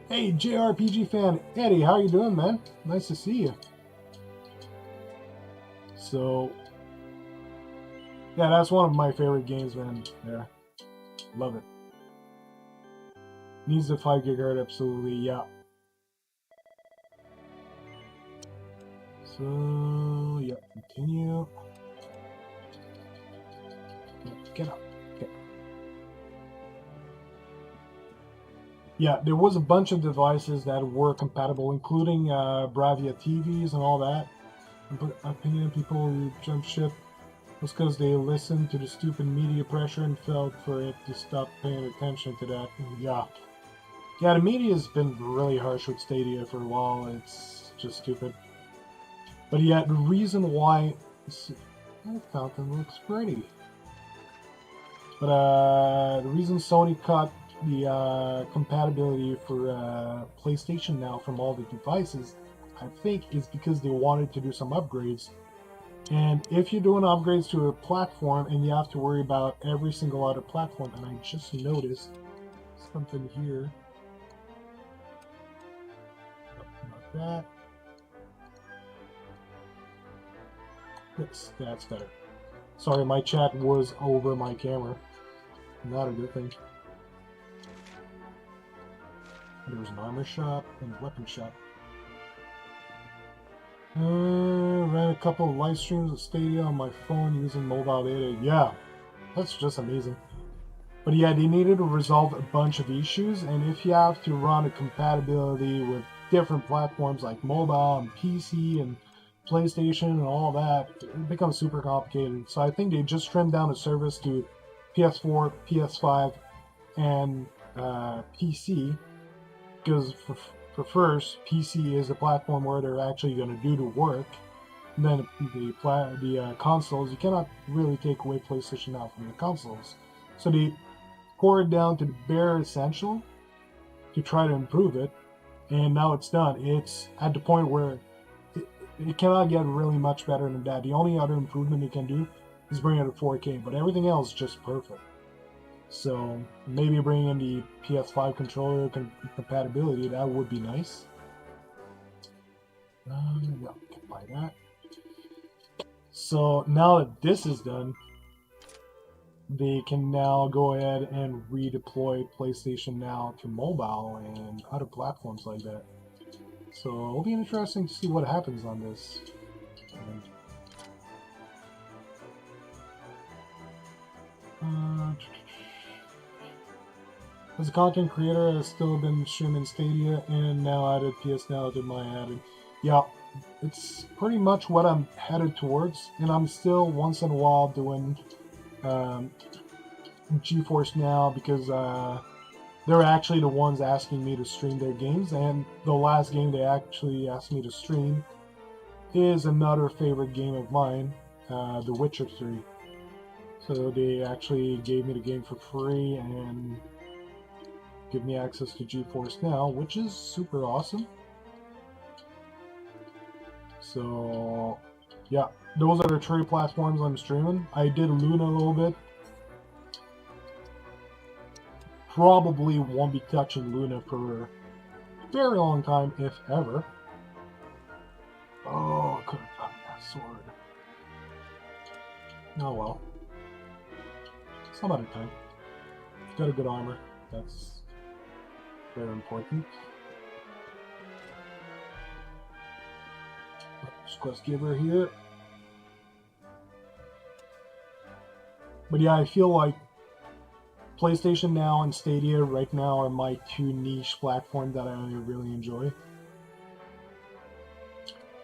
Hey, JRPG fan Eddie, how you doing, man? Nice to see you. So, yeah, that's one of my favorite games, man. There, love it. Needs the 5 GHz, absolutely, yeah. So, yeah, continue. Get up. Okay. Yeah, there was a bunch of devices that were compatible, including Bravia TVs and all that. But opinion people who jumped ship was because they listened to the stupid media pressure and felt for it to stop paying attention to that. Yeah. Yeah, the media has been really harsh with Stadia for a while. It's just stupid. But yeah, the reason why that fountain looks pretty. But the reason Sony cut the compatibility for PlayStation Now from all the devices, I think, is because they wanted to do some upgrades. And if you're doing upgrades to a platform and you have to worry about every single other platform, and I just noticed something here. Not that. Yes, that's better. Sorry, my chat was over my camera. Not a good thing. There was an armor shop and a weapon shop. Ran a couple of live streams of Stadia on my phone using mobile data. Yeah, that's just amazing. But yeah, they needed to resolve a bunch of issues, and if you have to run a compatibility with different platforms like mobile and PC and PlayStation and all that, it becomes super complicated. So I think they just trimmed down the service to PS4, PS5, and PC, because for first, PC is the platform where they're actually going to do the work. And then the consoles, you cannot really take away PlayStation Now from the consoles. So they core it down to the bare essential to try to improve it, and now it's done. It's at the point where it cannot get really much better than that. The only other improvement it can do is bring it to 4K, but everything else is just perfect. So maybe bringing in the PS5 controller compatibility, that would be nice. Yeah, we can buy that. So now that this is done, they can now go ahead and redeploy PlayStation Now to mobile and other platforms like that. So it'll be interesting to see what happens on this. As a content creator, I've still been streaming Stadia and now added PS Now to my added. Yeah, it's pretty much what I'm headed towards, and I'm still once in a while doing GeForce Now because they're actually the ones asking me to stream their games, and the last game they actually asked me to stream is another favorite game of mine, The Witcher 3. So they actually gave me the game for free and give me access to GeForce Now, which is super awesome. So yeah, those are the three platforms I'm streaming. I did Luna a little bit. Probably won't be touching Luna for a very long time, if ever. Oh, I could have gotten that sword. Oh well. Some other time. Got a good armor. That's very important. Quest giver here. But yeah, I feel like PlayStation Now and Stadia right now are my two niche platforms that I really enjoy.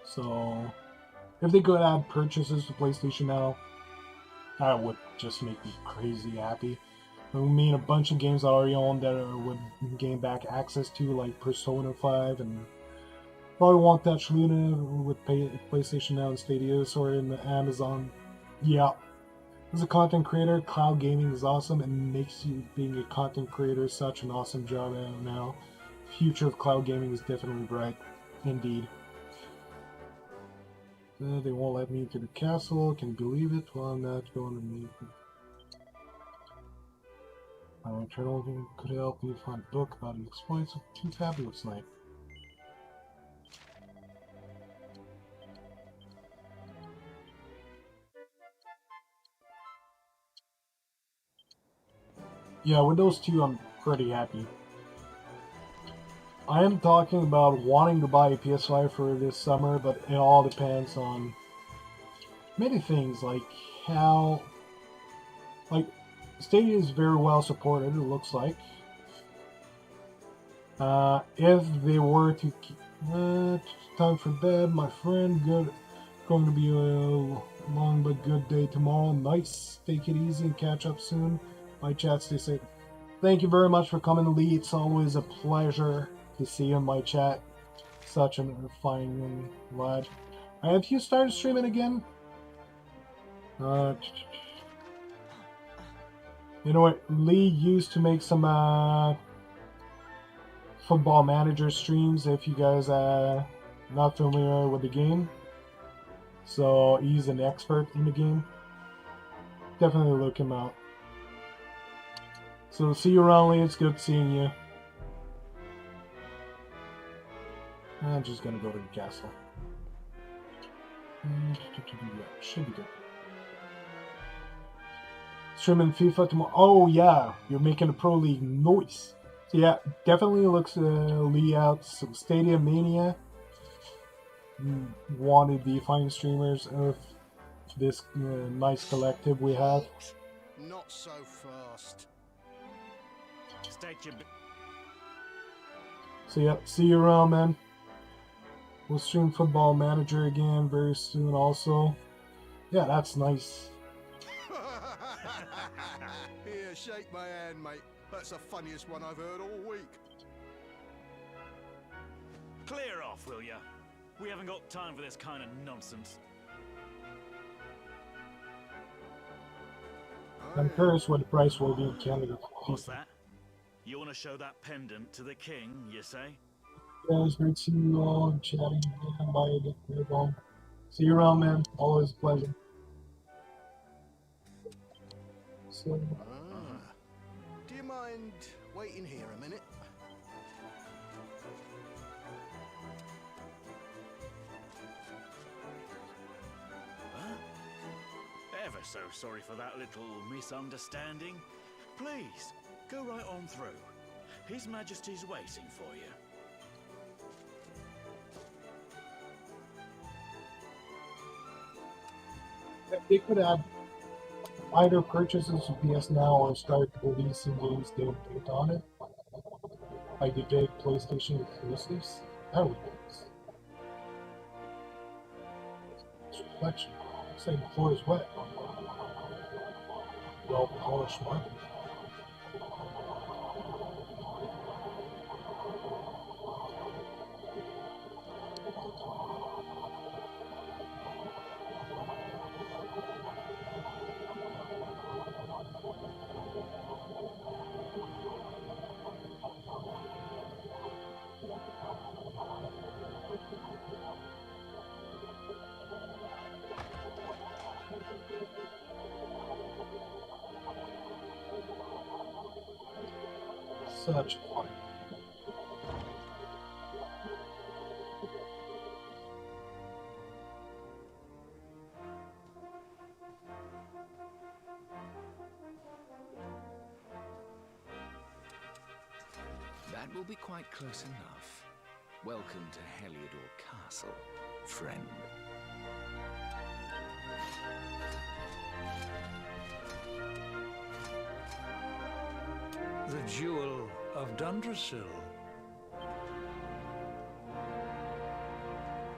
So if they could add purchases to PlayStation Now, that would just make me crazy happy. I mean, a bunch of games I already own that would gain back access to, like Persona 5 and probably won't touch Luna with PlayStation Now and Stadia or in the Amazon. Yeah. As a content creator, cloud gaming is awesome and makes you being a content creator such an awesome job now. Future of cloud gaming is definitely bright. Indeed. They won't let me into the castle. Can you believe it? Well, I'm not going to meet. My eternal could help me find a book about the exploits of Two Fabulous Night. Yeah, with those two, I'm pretty happy. I am talking about wanting to buy a PS5 for this summer, but it all depends on many things, like how, like, Stadia is very well supported, it looks like. If they were to keep, time for bed, my friend, going to be a long but good day tomorrow. Nice, take it easy and catch up soon. My chat, stay safe. Thank you very much for coming, Lee. It's always a pleasure to see you in my chat. Such a fine lad. Have you started streaming again? You know what? Lee used to make some Football Manager streams, if you guys are not familiar with the game. So he's an expert in the game. Definitely look him out. So see you around, Lee. It's good seeing you. I'm just gonna go to the castle. Yeah, should be good. Streaming FIFA tomorrow. Oh yeah, you're making a pro league noise. So yeah, definitely looks Lee out. So Stadia Mania. One of the fine streamers of this nice collective we have. Not so fast. So yeah, see you around, man. We'll stream Football Manager again very soon also. Yeah, that's nice. Here, shake my hand, mate. That's the funniest one I've heard all week. Clear off, will ya? We haven't got time for this kind of nonsense. I'm curious what the price will be in Canada. What's that? You want to show that pendant to the king, you say? Guys, great seeing you all, chatting again. Bye again. See you around, man. Always a pleasure. So, do you mind waiting here a minute? Huh? Ever so sorry for that little misunderstanding. Please, go right on through. His Majesty's waiting for you. they could add either purchases of PS Now or start releasing games they put on it, like they did PlayStation exclusives. That would be nice. Reflection. Looks like the floor is wet. Well polished marble. Such fun. That will be quite close enough. Welcome to Heliodor Castle, friend. The Jewel of Dundrasil.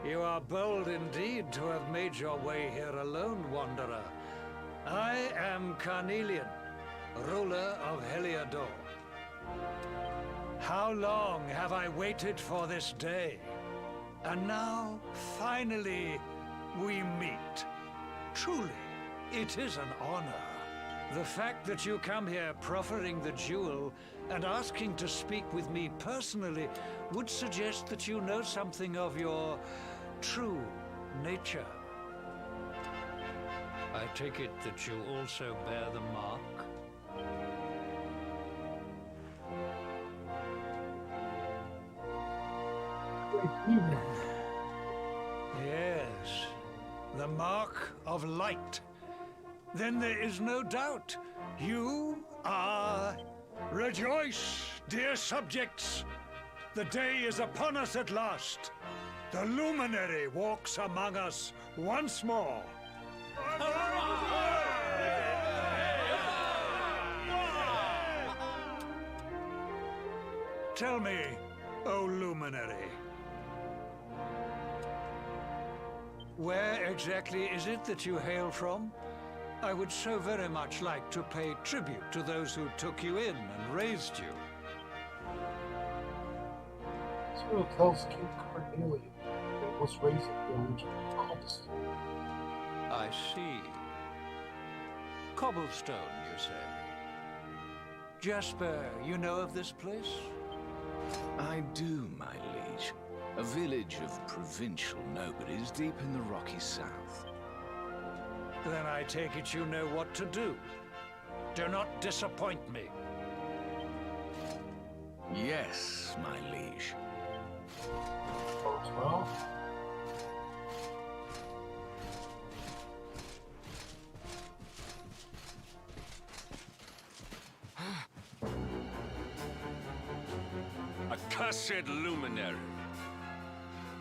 You are bold indeed to have made your way here alone, wanderer. I am Carnelian, ruler of Heliodor. How long have I waited for this day? And now, finally, we meet. Truly, it is an honor. The fact that you come here proffering the jewel and asking to speak with me personally would suggest that you know something of your true nature. I take it that you also bear the mark? Yes, the mark of light. Then there is no doubt. You are... Rejoice, dear subjects! The day is upon us at last. The luminary walks among us once more. Tell me, O luminary, where exactly is it that you hail from? I would so very much like to pay tribute to those who took you in and raised you. So tells King Carnelian that was raised in the village of Cobblestone. I see. Cobblestone, you say? Jasper, you know of this place? I do, my liege. A village of provincial nobodies deep in the rocky south. Then I take it you know what to do. Do not disappoint me. Yes, my liege. Well, Accursed luminary!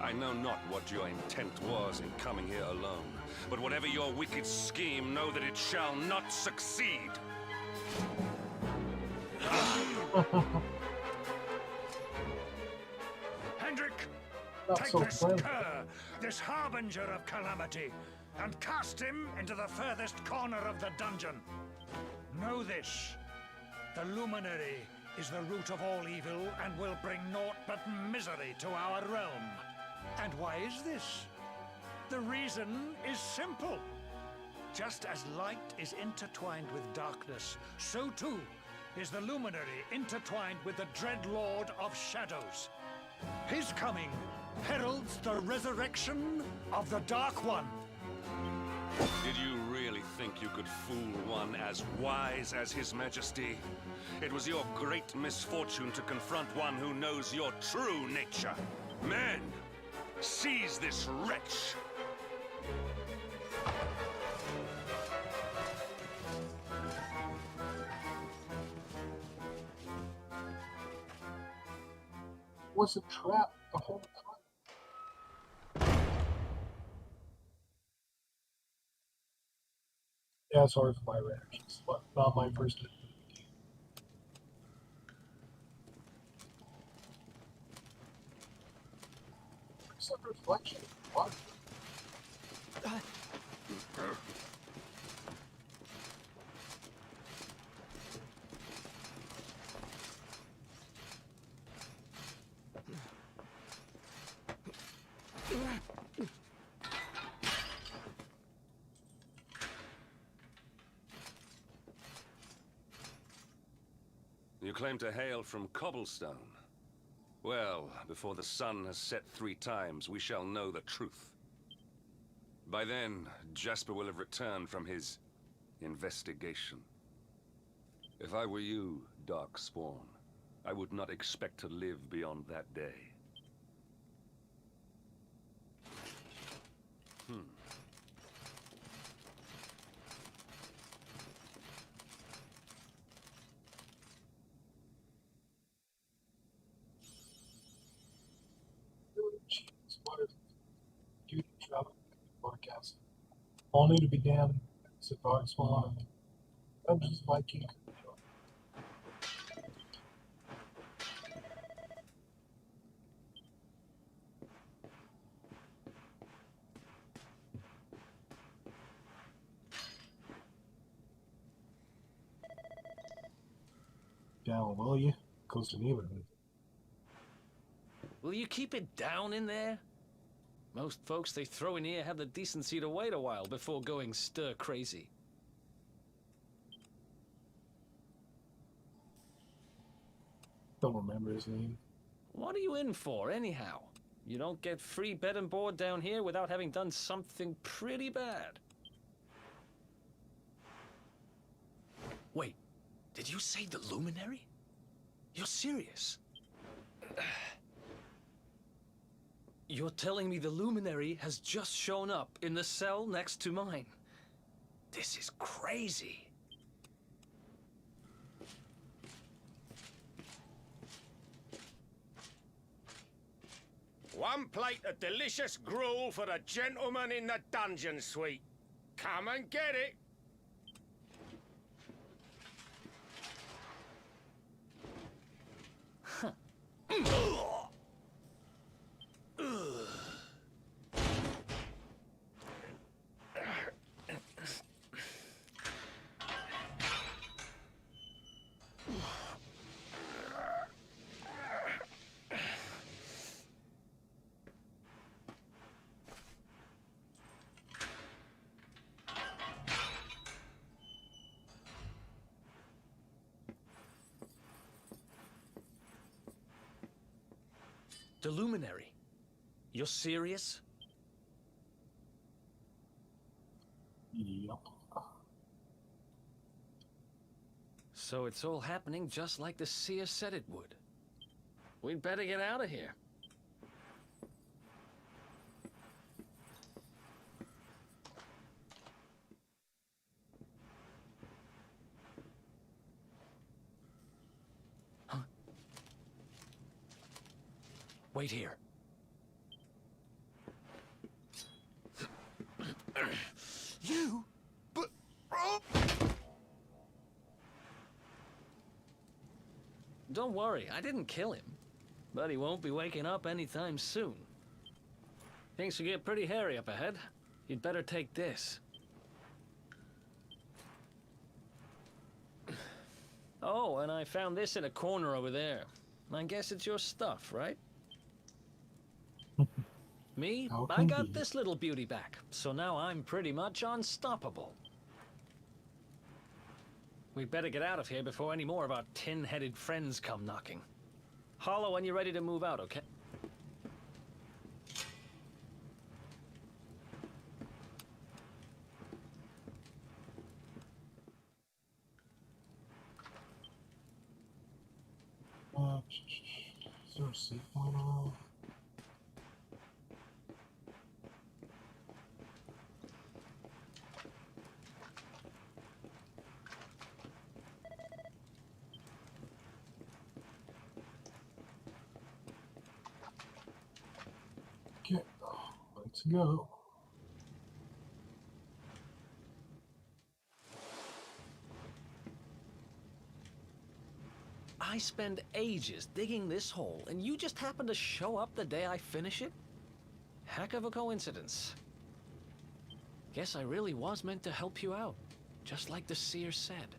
I know not what your intent was in coming here alone, but whatever your wicked scheme, know that it shall not succeed! Hendrik, not take so this friendly. cur, this harbinger of calamity, and cast him into the furthest corner of the dungeon. Know this, the luminary is the root of all evil and will bring naught but misery to our realm. And why is this? The reason is simple. Just as light is intertwined with darkness, so too is the luminary intertwined with the dread Lord of Shadows. His coming heralds the resurrection of the Dark One. Did you really think you could fool one as wise as His Majesty? It was your great misfortune to confront one who knows your true nature. Men, seize this wretch! was a trap the whole time. Yeah, sorry for my reactions, but not my first time. Some reflection. What? You claim to hail from Cobblestone. Well, before the sun has set 3 times, we shall know the truth. By then, Jasper will have returned from his investigation. If I were you, Darkspawn, I would not expect to live beyond that day. Duty travel broadcast. Only to begin as a Darkspawn. I'm just Viking. down, will you? Goes to neighborhood. Will you keep it down in there? Most folks they throw in here have the decency to wait a while before going stir crazy. Don't remember his name. What are you in for, anyhow? You don't get free bed and board down here without having done something pretty bad. Wait, did you say the Luminary? You're serious? You're telling me the Luminary has just shown up in the cell next to mine? This is crazy. One plate of delicious gruel for the gentleman in the dungeon suite. Come and get it. The Luminary? You're serious? Yep. So it's all happening just like the seer said it would. We'd better get out of here. Huh? Wait here. You? But... Oh! Don't worry, I didn't kill him. But he won't be waking up anytime soon. Things will get pretty hairy up ahead. You'd better take this. Oh, and I found this in a corner over there. I guess it's your stuff, right? Me? I got this little beauty back, so now I'm pretty much unstoppable. We'd better get out of here before any more of our tin-headed friends come knocking. Holler when you're ready to move out, okay? Is there a safe point around? Okay, let's go. I spend ages digging this hole, and you just happen to show up the day I finish it? Heck of a coincidence. Guess I really was meant to help you out, just like the seer said.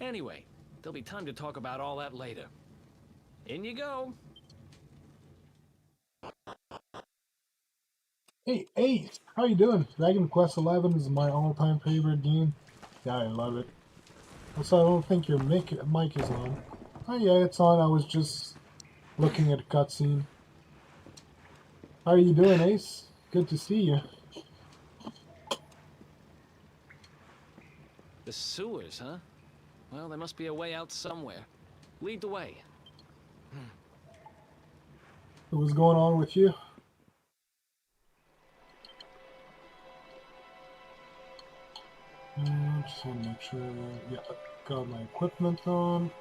Anyway, there'll be time to talk about all that later. In you go. Hey, Ace, how you doing? Dragon Quest XI is my all-time favorite game. Yeah, I love it. Also, I don't think your mic is on. Oh yeah, it's on. I was just looking at a cutscene. How are you doing, Ace? Good to see you. The sewers, huh? Well, there must be a way out somewhere. Lead the way. What's going on with you? Just want to make sure. Yeah, I've got my equipment on.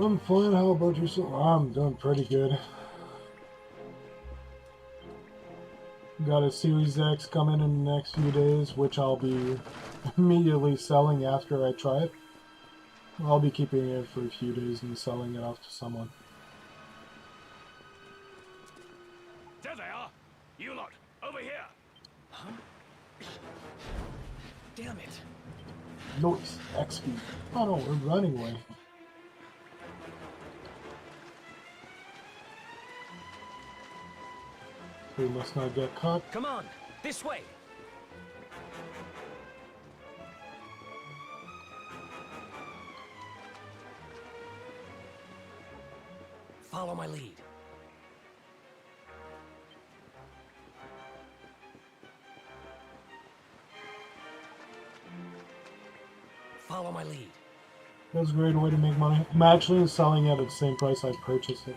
I'm fine. How about yourself? I'm doing pretty good. Got a Series X coming in the next few days, which I'll be immediately selling after I try it. I'll be keeping it for a few days and selling it off to someone. There they are! You lot, over here! Huh? Damn it! Noise, XP. Oh no, we're running away. We must not get caught. Come on, this way! Follow my lead. Follow my lead. That's a great way to make money. I'm actually selling it at the same price I purchased it.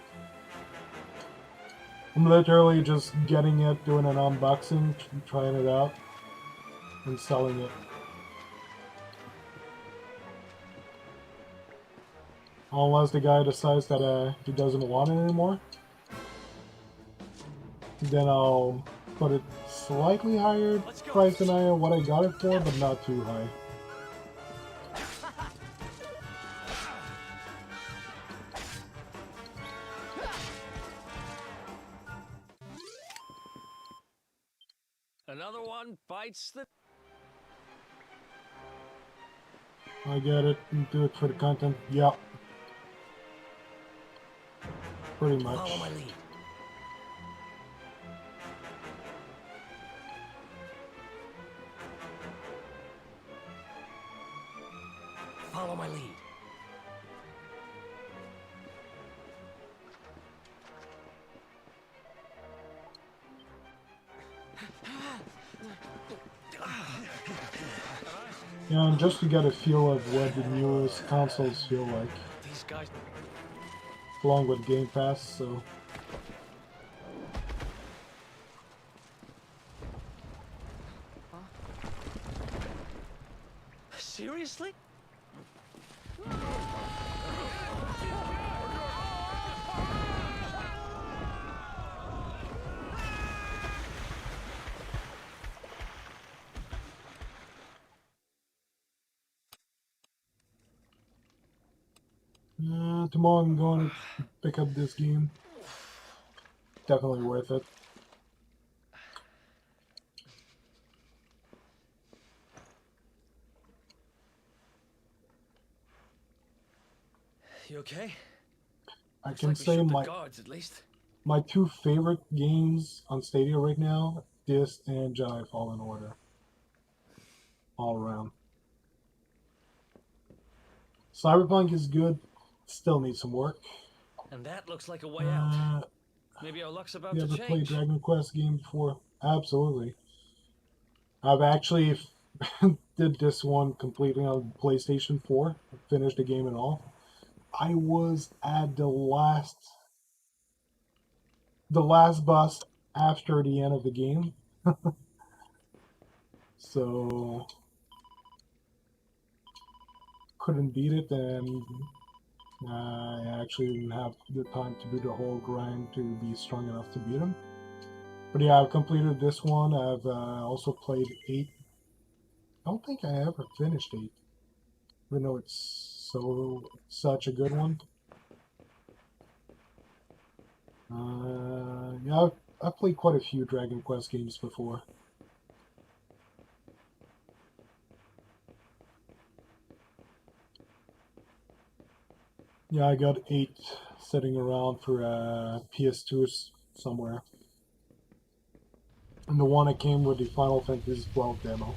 I'm literally just getting it, doing an unboxing, trying it out, and selling it. Unless the guy decides that he doesn't want it anymore, then I'll put it slightly higher price than what I got it for, but not too high. Another one bites the... I get it. Do it for the content. Yep. Pretty much. Follow my lead. Follow my lead. Yeah, and just to get a feel of what the newest consoles feel like. These guys... Along with Game Pass, so... Seriously? Tomorrow I'm going to pick up this game. Definitely worth it. You okay? I can say my guards, at least. My two favorite games on Stadia right now, this and Jedi Fallen Order. All around. Cyberpunk is good, still needs some work. And that looks like a way out. Maybe our luck's about You to ever change. played Dragon Quest game before? Absolutely. I've actually did this one completely on PlayStation 4, finished the game and all. I was at the last boss after the end of the game. So couldn't beat it, and I actually didn't have the time to do the whole grind to be strong enough to beat him. But yeah, I've completed this one. I've also played 8. I don't think I ever finished 8, even though it's such a good one. Yeah, I've played quite a few Dragon Quest games before. Yeah, I got 8 sitting around for PS2 somewhere. And the one that came with the Final Fantasy XII demo.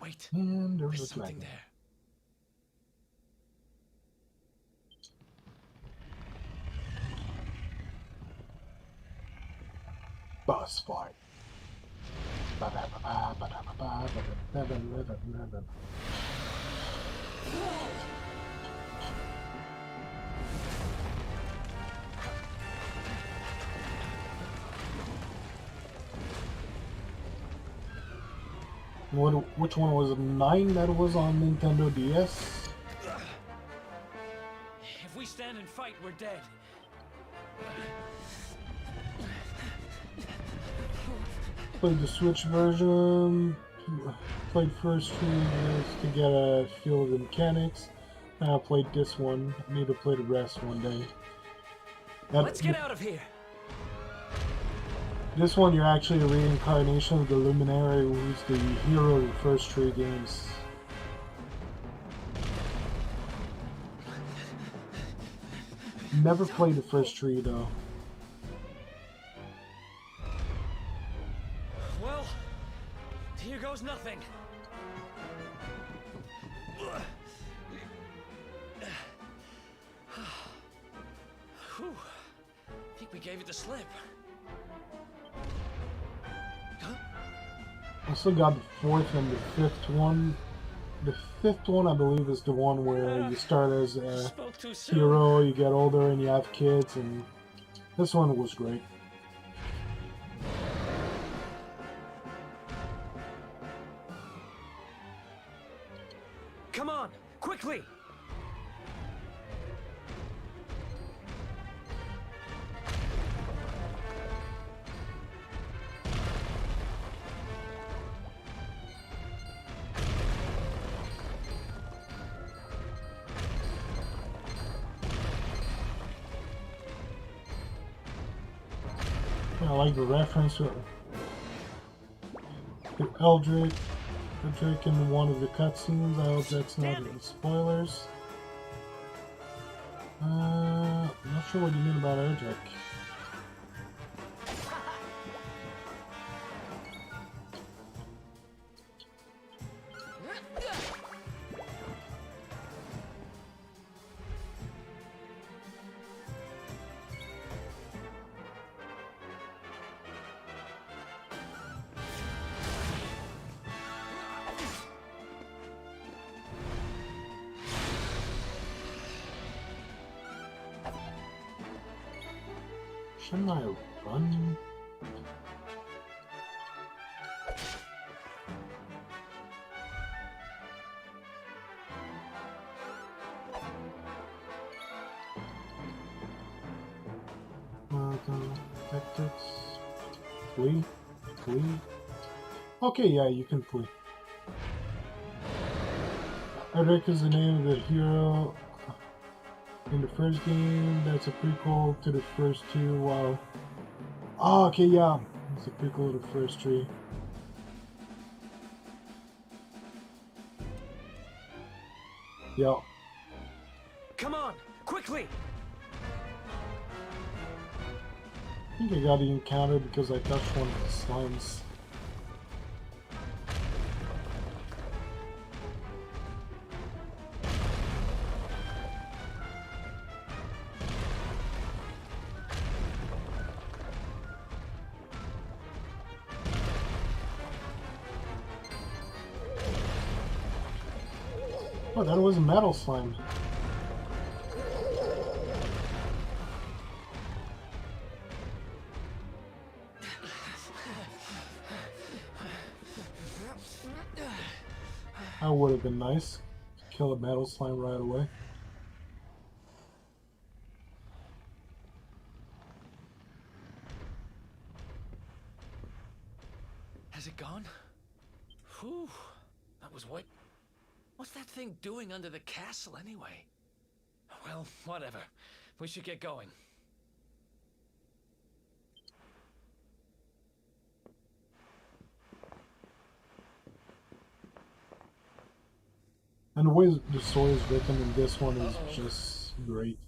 Wait, and there's something dragon there. Boss fight. Which one was it? 9 that was on Nintendo DS? stand and fight, we're dead. Played the Switch version. Played first two just to get a feel of the mechanics. Now I played this one. I need to play the rest one day. Let's get out of here. This one, you're actually a reincarnation of the Luminary, who's the hero of the first three games. Never played the first three though. Well, here goes nothing. Whew. I think we gave it the slip. I still got the fourth and the fifth one. The fifth one, I believe, is the one where you start as a hero, you get older, and you have kids, and this one was great. Come on, quickly! I like the reference to Eldrick in one of the cutscenes. I hope that's not any spoilers. I'm not sure what you mean about Eldrick. Shouldn't I run? Tactics. Flee? Flee? Okay, yeah, you can flee. Eldrick is the name of the hero in the first game. That's a prequel to the first two. Wow. Oh, okay, yeah. It's a prequel to the first three. Yeah. Come on, quickly! I think I got the encounter because I touched one of the slimes. Oh, that was a metal slime. That would have been nice. Kill a metal slime right away. Has it gone? Whew. That was what? What's that thing doing under the castle anyway? Well, whatever. We should get going. And the way the story is written in this one is just great.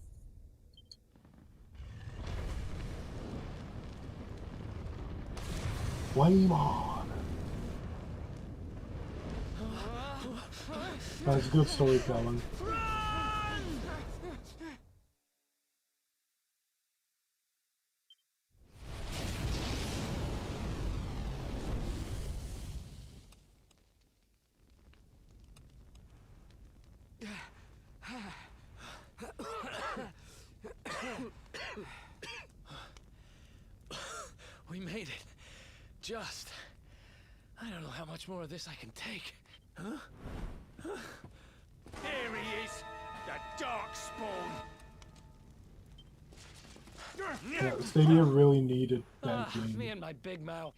Flame on! That's good storytelling. We made it. Just. I don't know how much more of this I can take. Huh? Here he is, the Darkspawn. Yeah, Stadia really needed that game. Me and my big mouth.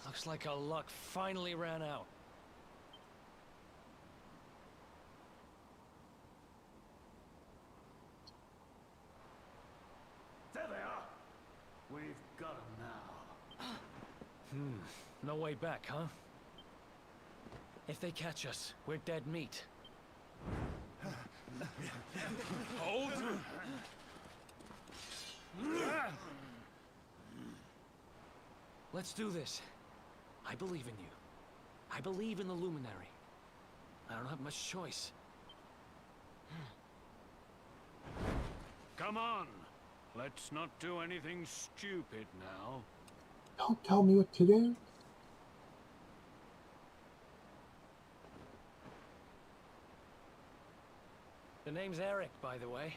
Looks like our luck finally ran out. There they are. We've got them now. No way back, huh? If they catch us, we're dead meat. Hold! Let's do this. I believe in you. I believe in the Luminary. I don't have much choice. Come on. Let's not do anything stupid now. Don't tell me what to do. The name's Eric, by the way.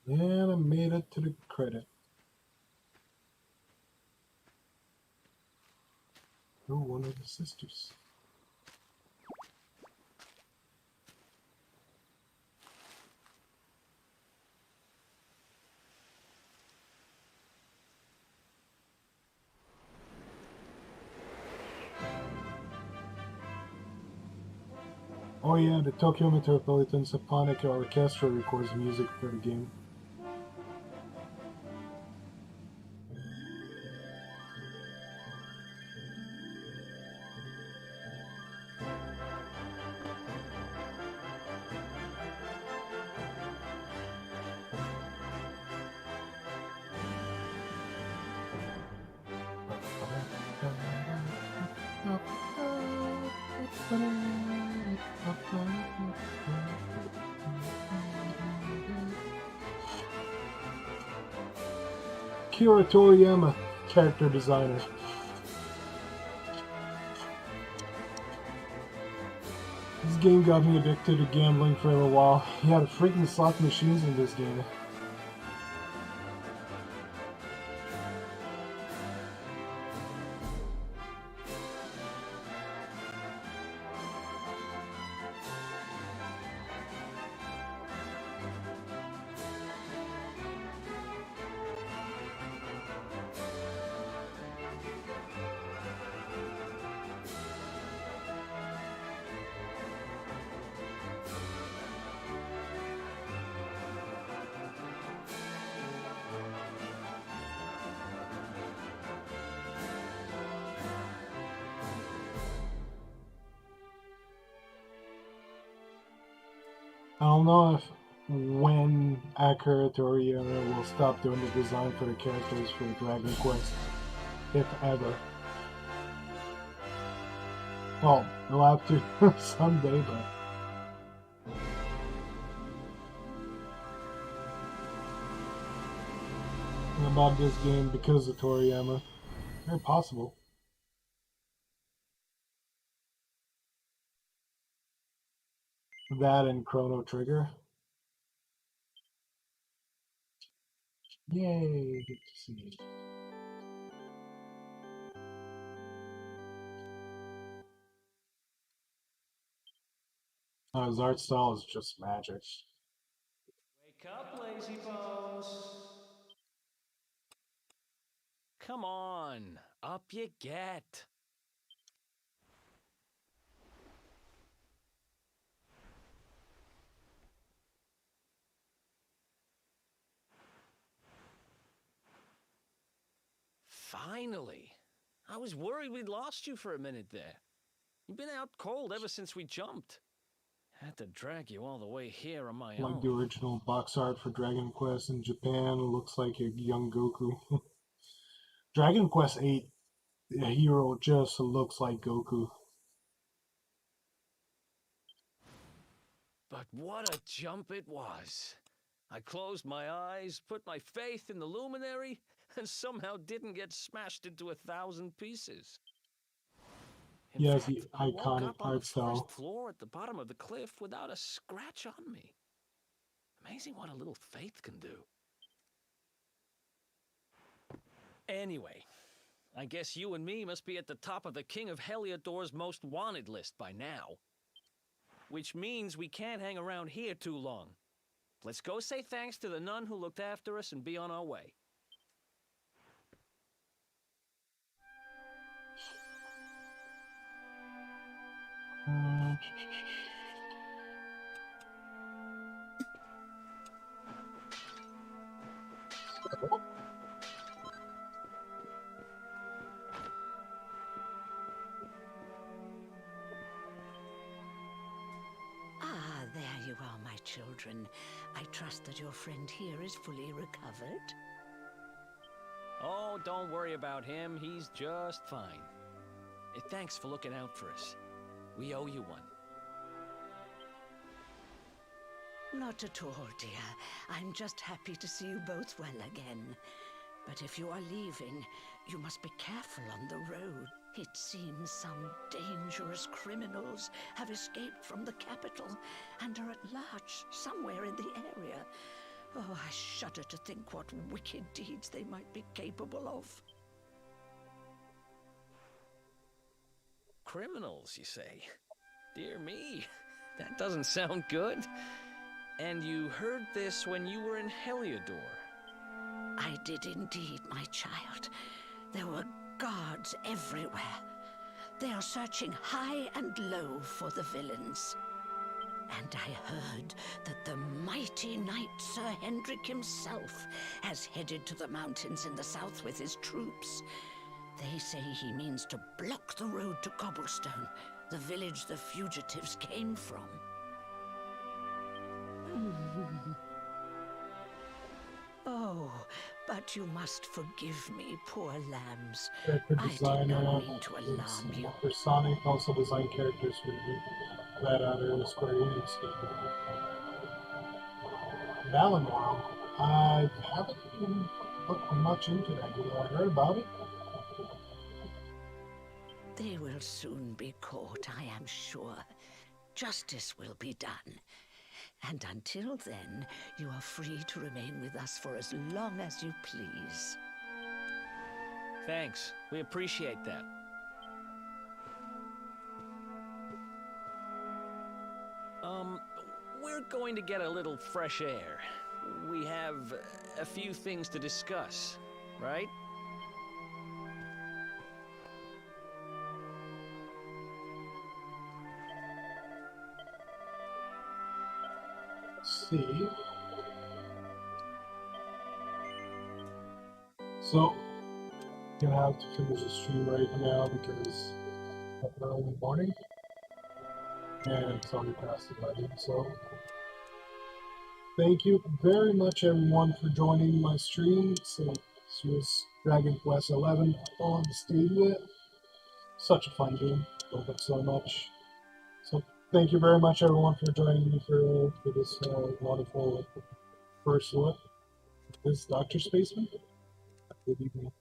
And I made it to the credit. You're one of the sisters. Oh yeah, the Tokyo Metropolitan Symphonic Orchestra records music for the game. Akira Toriyama, character designer. This game got me addicted to gambling for a little while. He had freaking slot machines in this game. I don't know if when Akira Toriyama will stop doing the design for the characters for Dragon Quest, if ever. Well, he'll have to someday, but about this game because of Toriyama. Very possible. That and Chrono Trigger. Yay, good to see you. His art style is just magic. Wake up, lazy bones. Come on, up you get. Finally. I was worried we'd lost you for a minute there. You've been out cold ever since we jumped. Had to drag you all the way here on my own. Like the original box art for Dragon Quest in Japan, looks like a young Goku. Dragon Quest 8, the hero just looks like Goku. But what a jump it was. I closed my eyes, put my faith in the luminary, and somehow didn't get smashed into 1,000 pieces. In Yes, fact, the I woke iconic up on the art style. first floor at the bottom of the cliff without a scratch on me. Amazing what a little faith can do. Anyway, I guess you and me must be at the top of the King of Heliodor's most wanted list by now. Which means we can't hang around here too long. Let's go say thanks to the nun who looked after us and be on our way. Ah, there you are, my children. I trust that your friend here is fully recovered. Oh, don't worry about him. He's just fine. Thanks for looking out for us. We owe you one. Not at all, dear. I'm just happy to see you both well again. But if you are leaving, you must be careful on the road. It seems some dangerous criminals have escaped from the capital and are at large somewhere in the area. Oh, I shudder to think what wicked deeds they might be capable of. Criminals, you say? Dear me, that doesn't sound good. And you heard this when you were in Heliodor? I did indeed, my child. There were guards everywhere. They are searching high and low for the villains. And I heard that the mighty knight Sir Hendrik himself has headed to the mountains in the south with his troops. They say he means to block the road to Cobblestone, the village the fugitives came from. Oh, but you must forgive me, poor lambs. I did not mean to alarm you. For Sonic also designed characters for that other Square Enix game. Valinor, I haven't even looked much into that. I heard about it. They will soon be caught, I am sure. Justice will be done. And until then, you are free to remain with us for as long as you please. Thanks. We appreciate that. We're going to get a little fresh air. We have a few things to discuss, right? See. So, gonna have to finish the stream right now because it's early morning and it's already past 11. So, thank you very much, everyone, for joining my stream. So, this was Dragon Quest 11 on Stadia. Such a fun game. Love it so much. So, thank you very much, everyone, for joining me for this wonderful first look. This is Dr. Spaceman. Good evening.